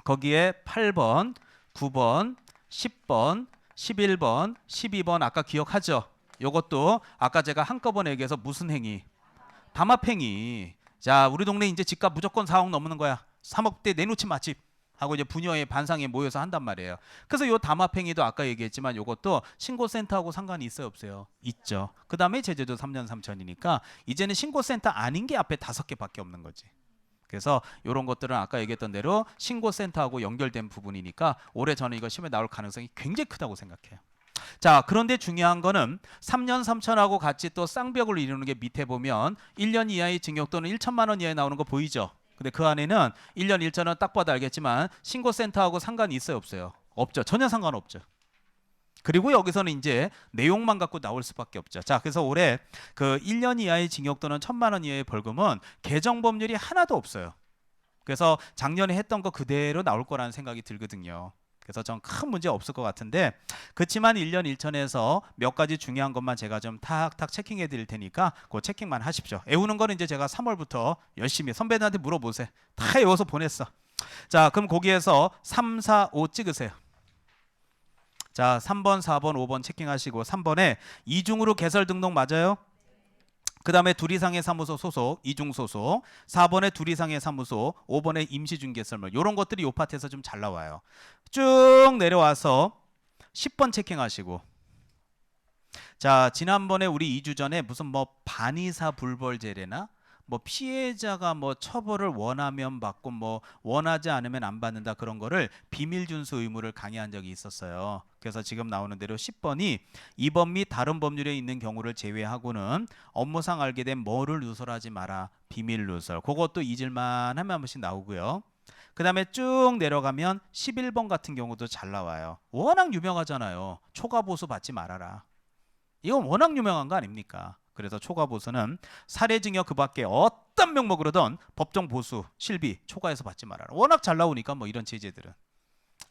거기에 8번, 9번, 10번, 11번, 12번 아까 기억하죠? 요것도 아까 제가 한꺼번에 얘기해서 무슨 행위? 담합행위. 자, 우리 동네 이제 집값 무조건 4억 넘는 거야. 3억대 내놓지 마집 하고 이제 부녀의 반상에 모여서 한단 말이에요. 그래서 요 담합행위도 아까 얘기했지만 요것도 신고센터하고 상관이 있어요, 없어요? 있죠. 그 다음에 제재도 3년 3천이니까 이제는 신고센터 아닌 게 앞에 5개밖에 없는 거지. 그래서 이런 것들은 아까 얘기했던 대로 신고센터하고 연결된 부분이니까 올해 저는 이거 시험에 나올 가능성이 굉장히 크다고 생각해요. 자, 그런데 중요한 거는 3년 3천하고 같이 또 쌍벽을 이루는 게 밑에 보면 1년 이하의 징역 또는 1천만 원 이하에 나오는 거 보이죠? 근데 그 안에는 1년 1천은 딱 봐도 알겠지만 신고센터하고 상관이 있어요, 없어요? 없죠. 전혀 상관없죠. 그리고 여기서는 이제 내용만 갖고 나올 수밖에 없죠. 자, 그래서 올해 그 1년 이하의 징역 또는 1,000만 원 이하의 벌금은 개정 법률이 하나도 없어요. 그래서 작년에 했던 거 그대로 나올 거라는 생각이 들거든요. 그래서 전 큰 문제 없을 것 같은데 그렇지만 1년 1천에서 몇 가지 중요한 것만 제가 좀 탁탁 체킹해 드릴 테니까 그 체킹만 하십시오. 외우는 거는 이제 제가 3월부터 열심히 선배들한테 물어보세요. 다 외워서 보냈어. 자, 그럼 거기에서 3, 4, 5 찍으세요. 자, 3번, 4번, 5번 체킹하시고 3번에 이중으로 개설 등록 맞아요? 그 다음에 둘 이상의 사무소 소속, 이중 소속, 4번에 둘 이상의 사무소, 5번에 임시중개설물 이런 것들이 이 파트에서 좀 잘 나와요. 쭉 내려와서 10번 체킹하시고 자, 지난번에 우리 2주 전에 무슨 뭐 반의사 불벌제래나 뭐 피해자가 뭐 처벌을 원하면 받고 뭐 원하지 않으면 안 받는다 그런 거를 비밀 준수 의무를 강의한 적이 있었어요. 그래서 지금 나오는 대로 10번이 이번 및 다른 법률에 있는 경우를 제외하고는 업무상 알게 된 뭐를 누설하지 마라. 비밀 누설. 그것도 잊을만 하면 한 번씩 나오고요. 그 다음에 쭉 내려가면 11번 같은 경우도 잘 나와요. 워낙 유명하잖아요. 초과 보수 받지 말아라. 이건 워낙 유명한 거 아닙니까? 그래서 초과 보수는 사례징역 그 밖에 어떤 명목으로든 법정 보수, 실비, 초과해서 받지 말아라. 워낙 잘 나오니까 뭐 이런 제재들은.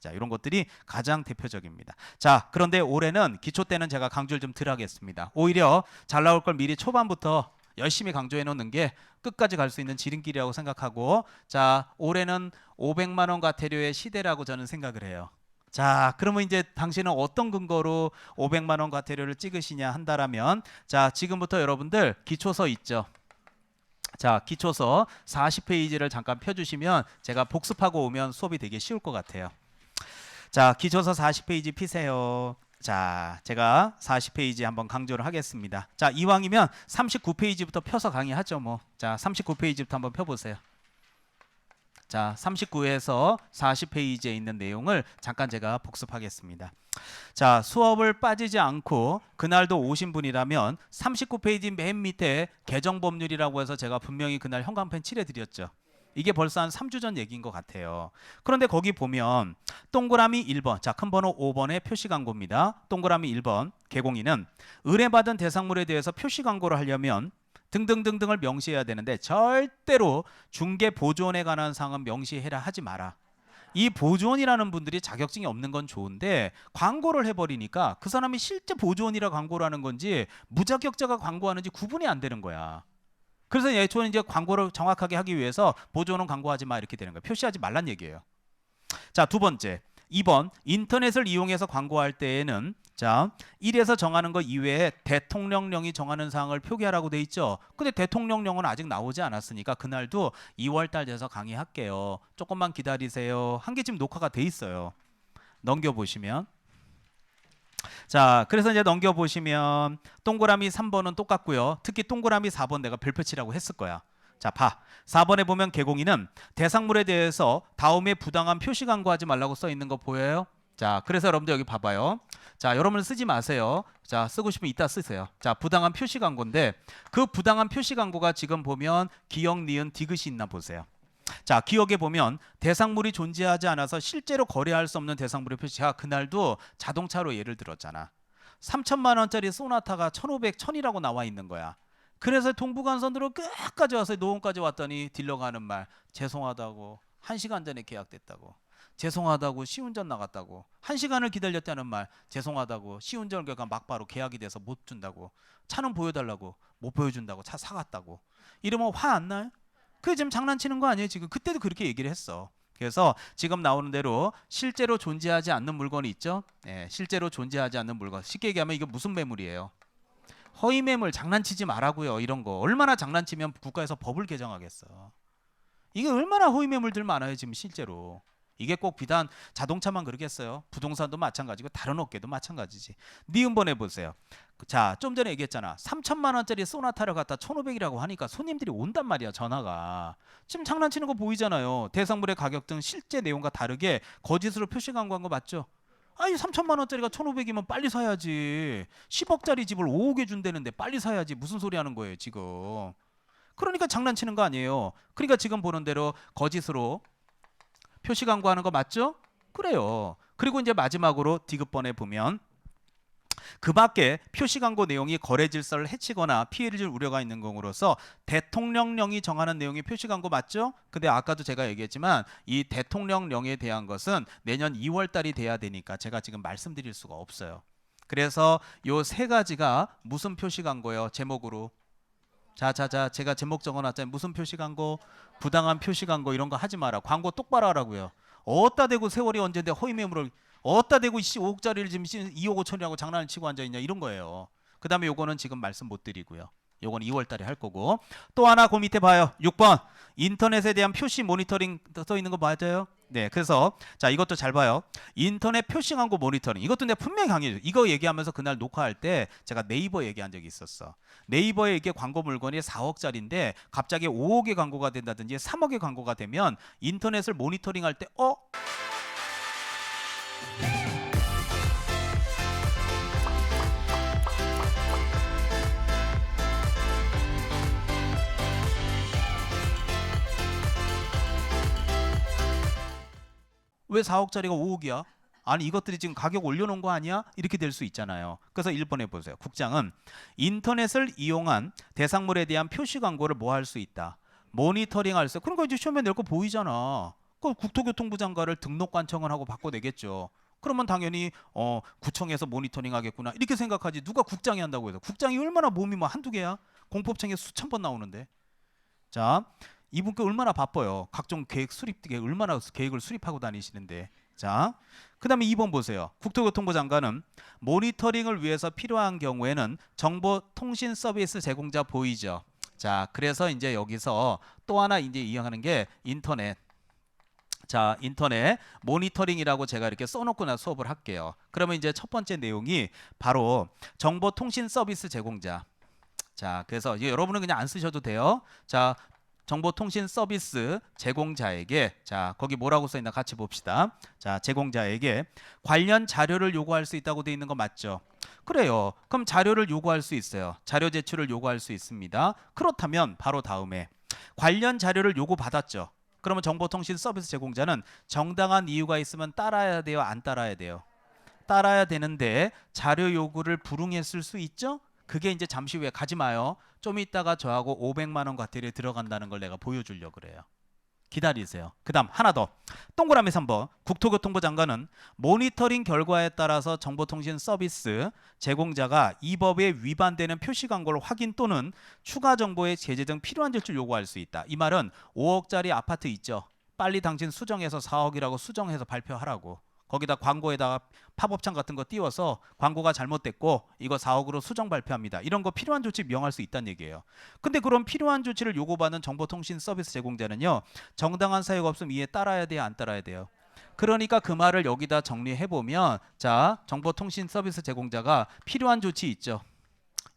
자, 이런 것들이 가장 대표적입니다. 자, 그런데 올해는 기초 때는 제가 강조를 좀 덜 하겠습니다. 오히려 잘 나올 걸 미리 초반부터 열심히 강조해 놓는 게 끝까지 갈 수 있는 지름길이라고 생각하고, 자, 올해는 500만 원 과태료의 시대라고 저는 생각을 해요. 자, 그러면 이제 당신은 어떤 근거로 500만 원 과태료를 찍으시냐 한다라면, 자, 지금부터 여러분들 기초서 있죠. 자, 기초서 40페이지를 잠깐 펴주시면 제가 복습하고 오면 수업이 되게 쉬울 것 같아요. 자, 기초서 40페이지 피세요. 자, 제가 40페이지 한번 강조를 하겠습니다. 자, 이왕이면 39페이지부터 펴서 강의하죠 뭐. 자, 39페이지부터 한번 펴보세요. 자, 39에서 40페이지에 있는 내용을 잠깐 제가 복습하겠습니다. 자, 수업을 빠지지 않고 그날도 오신 분이라면 39페이지 맨 밑에 개정법률이라고 해서 제가 분명히 그날 형광펜 칠해드렸죠. 이게 벌써 한 3주 전 얘기인 것 같아요. 그런데 거기 보면 동그라미 1번, 자, 큰 번호 5번의 표시 광고입니다. 동그라미 1번 개공인은 의뢰받은 대상물에 대해서 표시 광고를 하려면 등등등등을 명시해야 되는데 절대로 중개 보조원에 관한 사항은 명시해라 하지 마라. 이 보조원이라는 분들이 자격증이 없는 건 좋은데 광고를 해버리니까 그 사람이 실제 보조원이라 광고를 하는 건지 무자격자가 광고하는지 구분이 안 되는 거야. 그래서 예초는 이제 광고를 정확하게 하기 위해서 보조원은 광고하지 마 이렇게 되는 거예요. 표시하지 말란 얘기예요. 자, 두 번째 2번 인터넷을 이용해서 광고할 때에는 자 1에서 정하는 거 이외에 대통령령이 정하는 사항을 표기하라고 돼 있죠. 근데 대통령령은 아직 나오지 않았으니까 그날도 2월달 돼서 강의할게요. 조금만 기다리세요. 한 개 지금 녹화가 돼 있어요. 넘겨보시면 자, 그래서 이제 넘겨보시면 동그라미 3번은 똑같고요. 특히 동그라미 4번 내가 별표 치라고 했을 거야. 자, 봐. 4번에 보면 개공인은 대상물에 대해서 다음에 부당한 표시 광고하지 말라고 써 있는 거 보여요? 자, 그래서 여러분들 여기 봐봐요. 자, 여러분 쓰지 마세요. 자, 쓰고 싶으면 이따 쓰세요. 자, 부당한 표시 광고인데 그 부당한 표시 광고가 지금 보면 기역, 니은, 디귿이 있나 보세요. 자, 기억에 보면 대상물이 존재하지 않아서 실제로 거래할 수 없는 대상물의 표시. 제가 그날도 자동차로 예를 들었잖아. 3천만 원짜리 소나타가 1,500, 1,000이라고 나와 있는 거야. 그래서 동부간선도로 끝까지 와서 노원까지 왔더니 딜러가 하는 말, 죄송하다고 1시간 전에 계약됐다고, 죄송하다고 시운전 나갔다고, 1시간을 기다렸다는 말, 죄송하다고 시운전 결과 막바로 계약이 돼서 못 준다고, 차는 보여달라고 못 보여준다고, 차 사갔다고. 이러면 화 안 나요? 그게 지금 장난치는 거 아니에요? 지금 그때도 그렇게 얘기를 했어. 그래서 지금 나오는 대로 실제로 존재하지 않는 물건이 있죠. 네, 실제로 존재하지 않는 물건. 쉽게 얘기하면 이게 무슨 매물이에요? 허위 매물. 장난치지 말라고요. 이런 거 얼마나 장난치면 국가에서 법을 개정하겠어. 이게 얼마나 허위 매물들 많아요 지금 실제로. 이게 꼭 비단 자동차만 그러겠어요. 부동산도 마찬가지고 다른 업계도 마찬가지지. 니은번 해보세요. 자, 좀 전에 얘기했잖아. 3천만 원짜리 소나타를 갖다 1,500이라고 하니까 손님들이 온단 말이야. 전화가. 지금 장난치는 거 보이잖아요. 대상물의 가격 등 실제 내용과 다르게 거짓으로 표시 광고한 거 맞죠? 아니 3천만 원짜리가 1,500이면 빨리 사야지. 10억짜리 집을 5억에 준다는데 빨리 사야지. 무슨 소리 하는 거예요 지금. 그러니까 장난치는 거 아니에요. 그러니까 지금 보는 대로 거짓으로 표시 광고하는 거 맞죠? 그래요. 그리고 이제 마지막으로 디귿번에 보면 그 밖에 표시 광고 내용이 거래 질서를 해치거나 피해를 줄 우려가 있는 경우로서 대통령령이 정하는 내용이 표시 광고 맞죠? 근데 아까도 제가 얘기했지만 이 대통령령에 대한 것은 내년 2월 달이 돼야 되니까 제가 지금 말씀드릴 수가 없어요. 그래서 요 세 가지가 무슨 표시 광고예요? 제목으로. 자, 제가 제목 적어놨잖아요. 무슨 표시 광고? 부당한 표시 광고. 이런 거 하지 마라. 광고 똑바로 하라고요. 어디다 대고 세월이 언제인데 허위 매물을 어디다 대고 5억짜리를 지금 2억 5천이라고 장난을 치고 앉아있냐 이런 거예요. 그 다음에 요거는 지금 말씀 못 드리고요. 요건 2월 달에 할 거고. 또 하나 그 밑에 봐요. 6번 인터넷에 대한 표시 모니터링 써 있는 거 맞아요? 네, 그래서 자 이것도 잘 봐요. 인터넷 표시 광고 모니터링. 이것도 내가 분명히 강의해줘. 이거 얘기하면서 그날 녹화할 때 제가 네이버 얘기한 적이 있었어. 네이버에 이게 광고 물건이 4억짜리인데 갑자기 5억의 광고가 된다든지 3억의 광고가 되면 인터넷을 모니터링할 때 왜 4억짜리가 5억이야? 아니 이것들이 지금 가격 올려놓은 거 아니야? 이렇게 될 수 있잖아요. 그래서 1번 해보세요. 국장은 인터넷을 이용한 대상물에 대한 표시 광고를 뭐 할 수 있다? 모니터링 할 수 있다. 그러니까 이제 시험에 낼 거 보이잖아. 그 국토교통부 장관을 등록관청을 하고 바꿔내겠죠. 그러면 당연히 구청에서 모니터링 하겠구나 이렇게 생각하지 누가 국장이 한다고 해서 국장이 얼마나 몸이 뭐 한두 개야? 공법청에 수천 번 나오는데. 자, 이분께 얼마나 바빠요. 각종 계획 수립 얼마나 계획을 수립하고 다니시는데. 자, 그다음에 2번 보세요. 국토교통부 장관은 모니터링을 위해서 필요한 경우에는 정보통신 서비스 제공자 보이죠. 자, 그래서 이제 여기서 또 하나 이제 이용하는 게 인터넷. 자, 인터넷 모니터링이라고 제가 이렇게 써놓고 나 수업을 할게요. 그러면 이제 첫 번째 내용이 바로 정보통신 서비스 제공자. 자, 그래서 이제 여러분은 그냥 안 쓰셔도 돼요. 자, 정보통신 서비스 제공자에게 자, 거기 뭐라고 써 있나 같이 봅시다. 자, 제공자에게 관련 자료를 요구할 수 있다고 돼 있는 거 맞죠? 그래요. 그럼 자료를 요구할 수 있어요. 자료 제출을 요구할 수 있습니다. 그렇다면 바로 다음에 관련 자료를 요구받았죠. 그러면 정보통신 서비스 제공자는 정당한 이유가 있으면 따라야 돼요, 안 따라야 돼요? 따라야 되는데 자료 요구를 불응했을 수 있죠? 그게 이제 잠시 후에 가지 마요. 좀 이따가 저하고 500만 원 과태료 들어간다는 걸 내가 보여주려고 그래요. 기다리세요. 그 다음 하나 더. 동그라미 3번. 국토교통부 장관은 모니터링 결과에 따라서 정보통신 서비스 제공자가 이 법에 위반되는 표시 광고를 확인 또는 추가 정보의 제재 등 필요한 조치를 요구할 수 있다. 이 말은 5억짜리 아파트 있죠. 빨리 당신 수정해서 4억이라고 수정해서 발표하라고. 거기다 광고에다가 팝업창 같은 거 띄워서 광고가 잘못됐고 이거 4억으로 수정 발표합니다. 이런 거 필요한 조치 명할 수 있다는 얘기예요. 근데 그럼 필요한 조치를 요구받는 정보통신 서비스 제공자는요. 정당한 사유가 없으면 이에 따라야 돼요, 안 따라야 돼요? 그러니까 그 말을 여기다 정리해 보면 자, 정보통신 서비스 제공자가 필요한 조치 있죠.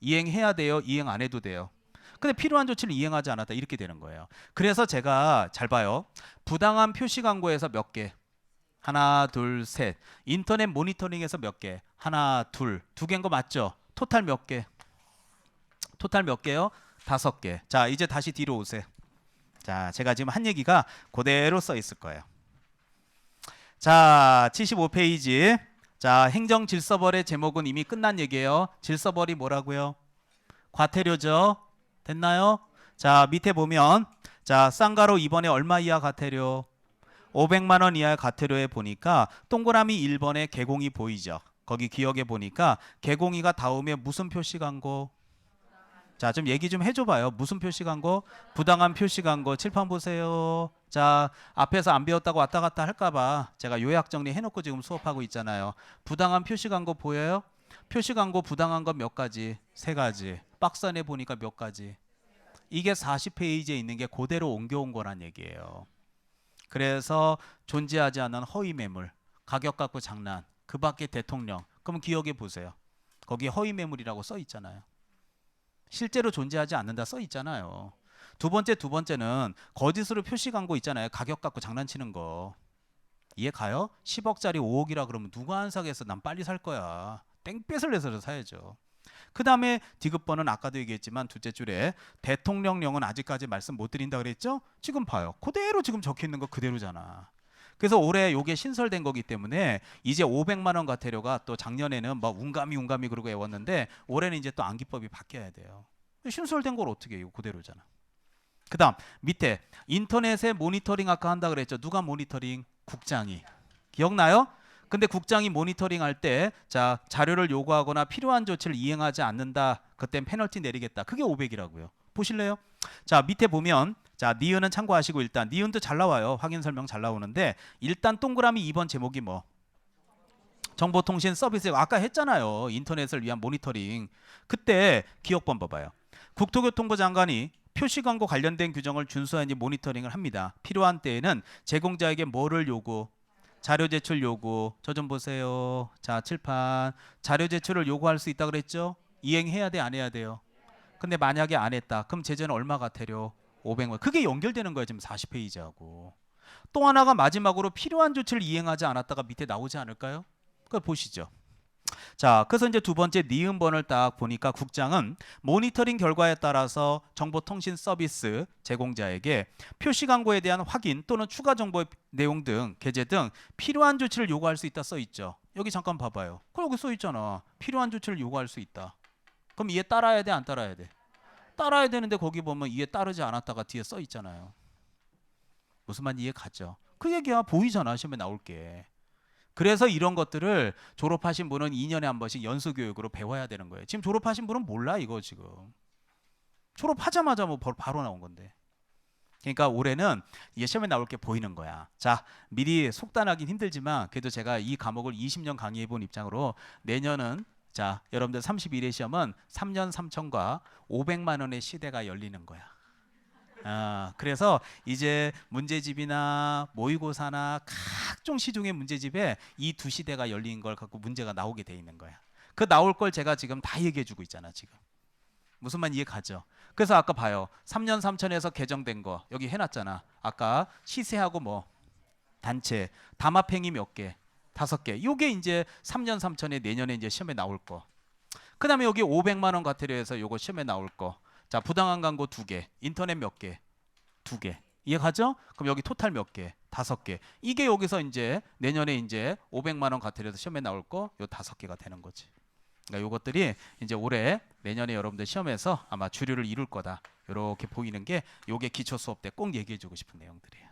이행해야 돼요, 이행 안 해도 돼요. 근데 필요한 조치를 이행하지 않았다 이렇게 되는 거예요. 그래서 제가 잘 봐요. 부당한 표시 광고에서 몇 개? 하나, 둘, 셋. 인터넷 모니터링에서 몇 개? 하나, 둘. 두 개인 거 맞죠? 토탈 몇 개? 토탈 몇 개요? 5개. 자, 이제 다시 뒤로 오세요. 자, 제가 지금 한 얘기가 그대로 써 있을 거예요. 자, 75페이지. 자, 행정질서벌의 제목은 이미 끝난 얘기예요. 질서벌이 뭐라고요? 과태료죠. 됐나요? 자, 밑에 보면 자, 쌍가로 이번에 얼마 이하 과태료? 500만 원 이하의 과태료에 보니까 동그라미 1번에 개공이 보이죠. 거기 기억에 보니까 개공이가 다음에 무슨 표시 광고? 자, 좀 얘기 좀 해줘봐요. 무슨 표시 광고? 부당한 표시 광고. 칠판 보세요. 자, 앞에서 안 배웠다고 왔다 갔다 할까봐 제가 요약 정리 해놓고 지금 수업하고 있잖아요. 부당한 표시 광고 보여요? 표시 광고 부당한 건 몇 가지? 3가지. 박스 안에 보니까 몇 가지? 이게 40페이지에 있는 게 그대로 옮겨온 거란 얘기예요. 그래서 존재하지 않은 허위 매물, 가격 갖고 장난, 그 밖에 대통령. 그럼 기억해 보세요. 거기 허위 매물이라고 써 있잖아요. 실제로 존재하지 않는다 써 있잖아요. 두 번째는 거짓으로 표시 광고 있잖아요. 가격 갖고 장난치는 거. 이해 가요? 10억짜리 5억이라 그러면 누가 안 사겠어? 난 빨리 살 거야. 땡볕을 내서 사야죠. 그 다음에 디귿번은 아까도 얘기했지만 둘째 줄에 대통령령은 아직까지 말씀 못 드린다 그랬죠? 지금 봐요. 그대로 지금 적혀 있는 거 그대로잖아. 그래서 올해 요게 신설된 거기 때문에 이제 500만 원 과태료가 또 작년에는 뭐 운감이 그러고 외웠는데 올해는 이제 또 안기법이 바뀌어야 돼요. 신설된 걸 어떻게 해요? 그대로잖아. 그 다음 밑에 인터넷에 모니터링 아까 한다 그랬죠? 누가 모니터링? 국장이. 기억나요? 근데 국장이 모니터링 할 때 자, 자료를 요구하거나 필요한 조치를 이행하지 않는다. 그땐 페널티 내리겠다. 그게 500이라고요. 보실래요? 자, 밑에 보면 자, 니은은 참고하시고 일단 니은도 잘 나와요. 확인 설명 잘 나오는데 일단 동그라미 2번 제목이 뭐? 정보통신 서비스 아까 했잖아요. 인터넷을 위한 모니터링. 그때 기억번 봐봐요. 국토교통부 장관이 표시광고 관련된 규정을 준수하는지 모니터링을 합니다. 필요한 때에는 제공자에게 뭐를 요구? 자료 제출 요구. 저 좀 보세요. 자, 칠판. 자료 제출을 요구할 수 있다 그랬죠? 이행해야 돼, 안 해야 돼요? 근데 만약에 안 했다. 그럼 제재는 얼마 과태료? 500만. 그게 연결되는 거예요. 지금 40페이지하고. 또 하나가 마지막으로 필요한 조치를 이행하지 않았다가 밑에 나오지 않을까요? 그걸 보시죠. 자, 그래서 이제 두 번째 니은번을 딱 보니까 국장은 모니터링 결과에 따라서 정보통신 서비스 제공자에게 표시 광고에 대한 확인 또는 추가 정보의 내용 등 게재 등 필요한 조치를 요구할 수 있다 써 있죠. 여기 잠깐 봐봐요. 그럼 여기 써 있잖아. 필요한 조치를 요구할 수 있다. 그럼 이에 따라야 돼, 안 따라야 돼? 따라야 되는데 거기 보면 이에 따르지 않았다가 뒤에 써 있잖아요. 무슨 말인지 이해 가죠? 그 얘기야. 보이잖아. 시험에 나올 게. 그래서 이런 것들을 졸업하신 분은 2년에 한 번씩 연수교육으로 배워야 되는 거예요. 지금 졸업하신 분은 몰라 이거 지금. 졸업하자마자 뭐 바로 나온 건데. 그러니까 올해는 이게 시험에 나올 게 보이는 거야. 자, 미리 속단하긴 힘들지만 그래도 제가 이 과목을 20년 강의해 본 입장으로 내년은 자, 여러분들 31회 시험은 3년 3천과 500만 원의 시대가 열리는 거야. 그래서 이제 문제집이나 모의고사나 각종 시중의 문제집에 이 두 시대가 열린 걸 갖고 문제가 나오게 돼 있는 거야. 그 나올 걸 제가 지금 다 얘기해 주고 있잖아, 지금. 무슨 말 이해 가죠? 그래서 아까 봐요. 3년 3천에서 개정된 거 여기 해놨잖아. 아까 시세하고 뭐 단체, 담합행위 몇 개, 5개. 요게 이제 3년 3천에 내년에 이제 시험에 나올 거. 그다음에 여기 500만 원 과태료 해서 요거 시험에 나올 거. 자, 부당한 광고 2개, 인터넷 몇 개, 2개. 이해 가죠? 그럼 여기 토탈 몇 개? 5개. 이게 여기서 이제 내년에 이제 500만 원 과태료에서 시험에 나올 거 요 5개가 되는 거지. 그러니까 요것들이 이제 올해 내년에 여러분들 시험에서 아마 주류를 이룰 거다. 이렇게 보이는 게 요게 기초 수업 때 꼭 얘기해 주고 싶은 내용들이에요.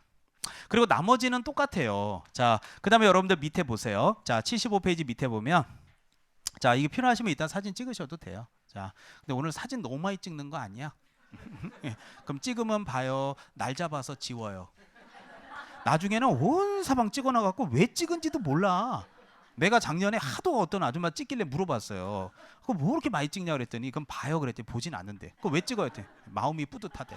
그리고 나머지는 똑같아요. 자, 그다음에 여러분들 밑에 보세요. 자, 75페이지 밑에 보면 자, 이게 필요하시면 일단 사진 찍으셔도 돼요. 자, 근데 오늘 사진 너무 많이 찍는 거 아니야? 그럼 찍으면 봐요. 날 잡아서 지워요. 나중에는 온 사방 찍어놔갖고 왜 찍은지도 몰라. 내가 작년에 하도 어떤 아줌마 찍길래 물어봤어요. 그거 뭐 이렇게 많이 찍냐 그랬더니 그럼 봐요 그랬더니 보진 않는데. 그거 왜 찍어야 돼? 마음이 뿌듯하대.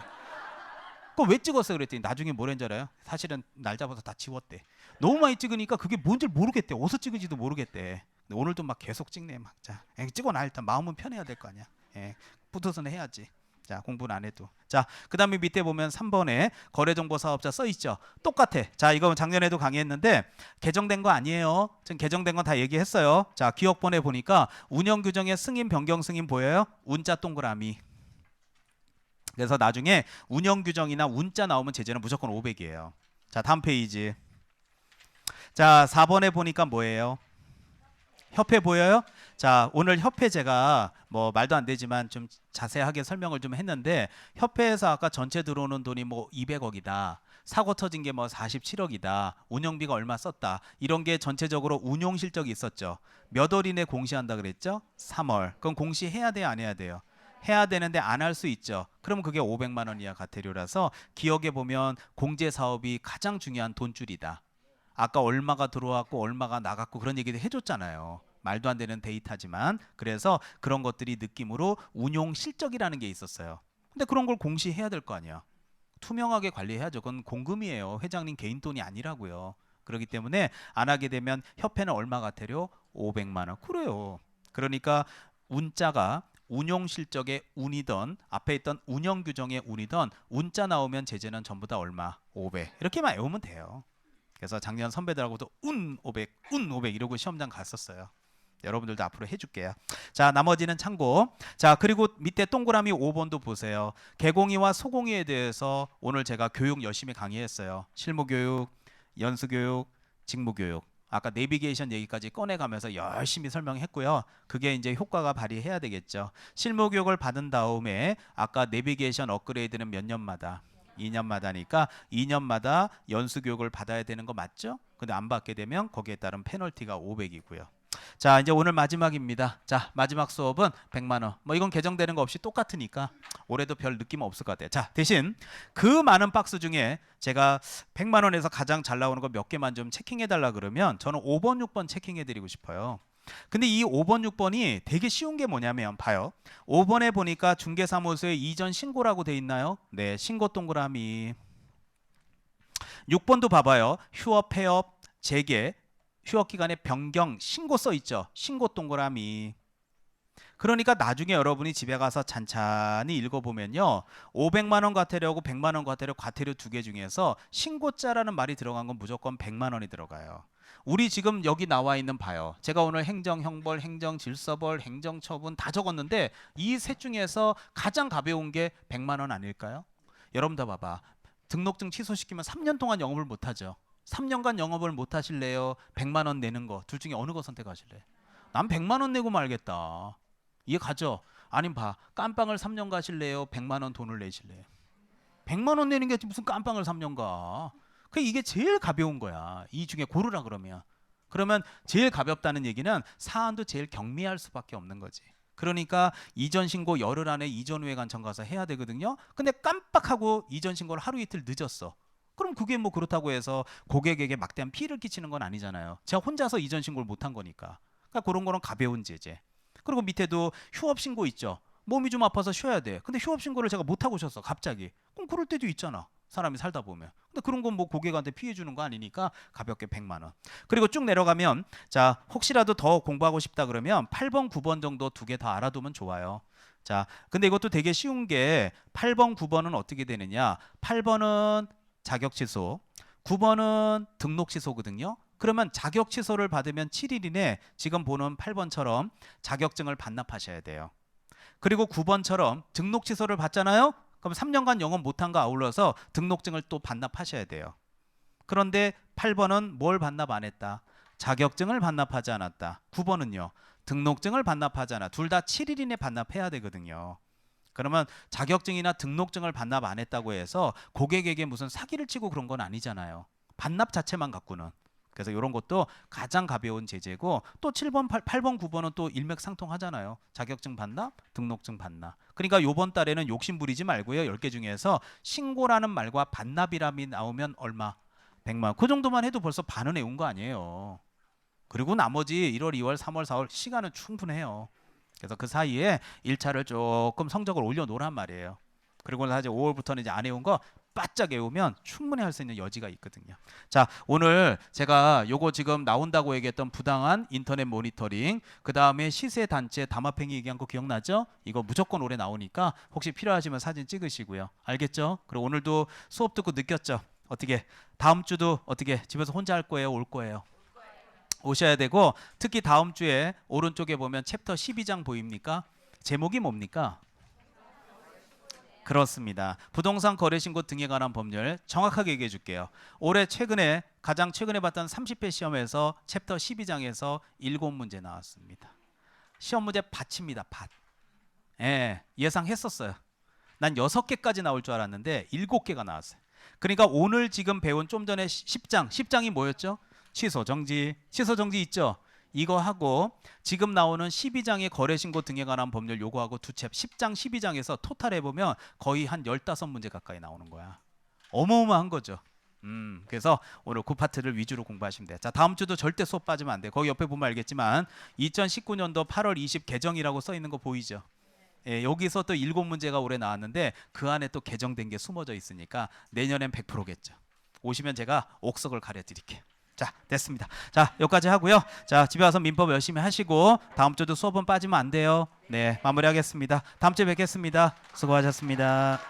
그거 왜 찍었어 그랬더니 나중에 뭐랬는지 알아요? 사실은 날 잡아서 다 지웠대. 너무 많이 찍으니까 그게 뭔지 모르겠대. 어디서 찍은지도 모르겠대. 근데 오늘도 막 계속 찍네 막. 자, 찍어놔 일단. 마음은 편해야 될 거 아니야. 예, 붙어서는 해야지. 자, 공부는 안 해도. 자, 그 다음에 밑에 보면 3번에 거래정보사업자 써 있죠. 똑같아. 자, 이거 작년에도 강의했는데 개정된 거 아니에요. 지금 개정된 건 다 얘기했어요. 자, 기억본에 보니까 운영규정의 승인 변경 승인 보여요? 운자 동그라미. 그래서 나중에 운영규정이나 운자 나오면 제재는 무조건 500이에요. 자, 다음 페이지. 자, 4번에 보니까 뭐예요? 협회 보여요? 자, 오늘 협회 제가 뭐 말도 안 되지만 좀 자세하게 설명을 좀 했는데 협회에서 아까 전체 들어오는 돈이 뭐 200억이다. 사고 터진 게 뭐 47억이다. 운영비가 얼마 썼다. 이런 게 전체적으로 운용 실적이 있었죠. 몇 월 이내 공시한다 그랬죠? 3월. 그럼 공시해야 돼요, 안 해야 돼요? 해야 되는데 안 할 수 있죠. 그럼 그게 500만 원 이하 과태료라서 기억에 보면 공제 사업이 가장 중요한 돈줄이다. 아까 얼마가 들어왔고 얼마가 나갔고 그런 얘기도 해줬잖아요. 말도 안 되는 데이터지만 그래서 그런 것들이 느낌으로 운용 실적이라는 게 있었어요. 근데 그런 걸 공시해야 될 거 아니야. 투명하게 관리해야죠. 그건 공금이에요. 회장님 개인 돈이 아니라고요. 그렇기 때문에 안 하게 되면 협회는 얼마 과태료? 500만 원. 그래요. 그러니까 운자가 운용 실적의 운이던 앞에 있던 운영 규정의 운이던 운자 나오면 제재는 전부 다 얼마? 500. 이렇게만 외우면 돼요. 그래서 작년 선배들하고도 운 500, 운 500 이러고 시험장 갔었어요. 여러분들도 앞으로 해줄게요. 자, 나머지는 참고. 자, 그리고 밑에 동그라미 5번도 보세요. 개공이와 소공이에 대해서 오늘 제가 교육 열심히 강의했어요. 실무교육, 연수교육, 직무교육. 아까 내비게이션 얘기까지 꺼내가면서 열심히 설명했고요. 그게 이제 효과가 발휘해야 되겠죠. 실무교육을 받은 다음에 아까 내비게이션 업그레이드는 몇 년마다? 2년마다니까 2년마다 연수교육을 받아야 되는 거 맞죠? 근데 안 받게 되면 거기에 따른 페널티가 500이고요. 자, 이제 오늘 마지막입니다. 자, 마지막 수업은 100만 원. 뭐 이건 개정되는 거 없이 똑같으니까 올해도 별 느낌 없을 것 같아요. 자, 대신 그 많은 박스 중에 제가 100만 원에서 가장 잘 나오는 거 몇 개만 좀 체킹해 달라 그러면 저는 5번, 6번 체킹해 드리고 싶어요. 근데 이 5번, 6번이 되게 쉬운 게 뭐냐면 봐요. 5번에 보니까 중개사무소에 이전 신고라고 돼 있나요? 네, 신고 동그라미. 6번도 봐봐요. 휴업, 폐업, 재개, 휴업 기간의 변경, 신고 써 있죠. 신고 동그라미. 그러니까 나중에 여러분이 집에 가서 찬찬히 읽어보면요. 500만 원 과태료하고 100만 원 과태료 두 개 중에서 신고자라는 말이 들어간 건 무조건 100만 원이 들어가요. 우리 지금 여기 나와 있는 봐요. 제가 오늘 행정형벌, 행정질서벌, 행정처분 다 적었는데 이 셋 중에서 가장 가벼운 게 100만 원 아닐까요? 여러분 다 봐봐. 등록증 취소시키면 3년 동안 영업을 못하죠. 3년간 영업을 못 하실래요? 100만 원 내는 거. 둘 중에 어느 거 선택하실래요? 난 100만 원 내고 말겠다. 이해 가죠? 아니면 봐. 깜빵을 3년 가실래요? 100만 원 돈을 내실래요? 100만 원 내는 게 무슨 깜빵을 3년 가. 그 이게 제일 가벼운 거야. 이 중에 고르라 그러면 제일 가볍다는 얘기는 사안도 제일 경미할 수밖에 없는 거지. 그러니까 이전 신고 열흘 안에 이전 후에 간청 가서 해야 되거든요. 근데 깜빡하고 이전 신고를 하루 이틀 늦었어. 그럼 그게 뭐 그렇다고 해서 고객에게 막대한 피해를 끼치는 건 아니잖아요. 제가 혼자서 이전 신고를 못한 거니까. 그러니까 그런 거는 가벼운 제재. 그리고 밑에도 휴업 신고 있죠. 몸이 좀 아파서 쉬어야 돼. 근데 휴업 신고를 제가 못 하고 쉬었어. 갑자기. 그럼 그럴 때도 있잖아. 사람이 살다 보면. 근데 그런 건 뭐 고객한테 피해 주는 거 아니니까 가볍게 100만 원. 그리고 쭉 내려가면 자, 혹시라도 더 공부하고 싶다 그러면 8번, 9번 정도 두 개 다 알아두면 좋아요. 자, 근데 이것도 되게 쉬운 게 8번, 9번은 어떻게 되느냐? 8번은 자격 취소, 9번은 등록 취소거든요. 그러면 자격 취소를 받으면 7일 이내 지금 보는 8번처럼 자격증을 반납하셔야 돼요. 그리고 9번처럼 등록 취소를 받잖아요. 그럼 3년간 영업 못한 거 아울러서 등록증을 또 반납하셔야 돼요. 그런데 8번은 뭘 반납 안 했다? 자격증을 반납하지 않았다. 9번은요. 등록증을 반납하지 않아. 둘 다 7일 이내 반납해야 되거든요. 그러면 자격증이나 등록증을 반납 안 했다고 해서 고객에게 무슨 사기를 치고 그런 건 아니잖아요. 반납 자체만 갖고는. 그래서 이런 것도 가장 가벼운 제재고 또 7번, 8번, 9번은 또 일맥상통하잖아요. 자격증 반납, 등록증 반납. 그러니까 요번 달에는 욕심 부리지 말고요. 10개 중에서 신고라는 말과 반납이람이 나오면 얼마? 100만 원. 그 정도만 해도 벌써 반은 외운 거 아니에요. 그리고 나머지 1월, 2월, 3월, 4월 시간은 충분해요. 그래서 그 사이에 1차를 조금 성적을 올려놓으란 말이에요. 그리고 사실 5월부터는 이제 안 외운 거 바짝 외우면 충분히 할 수 있는 여지가 있거든요. 자, 오늘 제가 요거 지금 나온다고 얘기했던 부당한 인터넷 모니터링, 그 다음에 시세 단체 담합행위 얘기한 거 기억나죠? 이거 무조건 올해 나오니까 혹시 필요하시면 사진 찍으시고요. 알겠죠? 그리고 오늘도 수업 듣고 느꼈죠? 어떻게 다음 주도 어떻게 집에서 혼자 할 거예요? 올 거예요? 오셔야 되고, 특히 다음 주에 오른쪽에 보면 챕터 12장 보입니까? 제목이 뭡니까? 그렇습니다. 부동산 거래 신고 등에 관한 법률 정확하게 얘기해 줄게요. 올해 가장 최근에 봤던 30회 시험에서 챕터 12장에서 7문제 나왔습니다. 시험 문제 밭입니다. 밭. 예, 예상했었어요. 난 6개까지 나올 줄 알았는데 7개가 나왔어요. 그러니까 오늘 지금 배운 좀 전에 10장이 뭐였죠? 취소 정지 있죠? 이거 하고 지금 나오는 12장의 거래신고 등에 관한 법률 요거하고 두 챕 10장 12장에서 토탈 해보면 거의 한 15문제 가까이 나오는 거야. 어마어마한 거죠. 그래서 오늘 그 파트를 위주로 공부하시면 돼요. 자, 다음 주도 절대 수업 빠지면 안 돼요. 거기 옆에 보면 알겠지만 2019년도 8월 20 개정이라고 써 있는 거 보이죠? 예, 여기서 또 7문제가 올해 나왔는데 그 안에 또 개정된 게 숨어져 있으니까 내년엔 100%겠죠. 오시면 제가 옥석을 가려드릴게요. 자, 됐습니다. 자, 여기까지 하고요. 자, 집에 와서 민법 열심히 하시고 다음 주도 수업은 빠지면 안 돼요. 네, 마무리하겠습니다. 다음 주에 뵙겠습니다. 수고하셨습니다.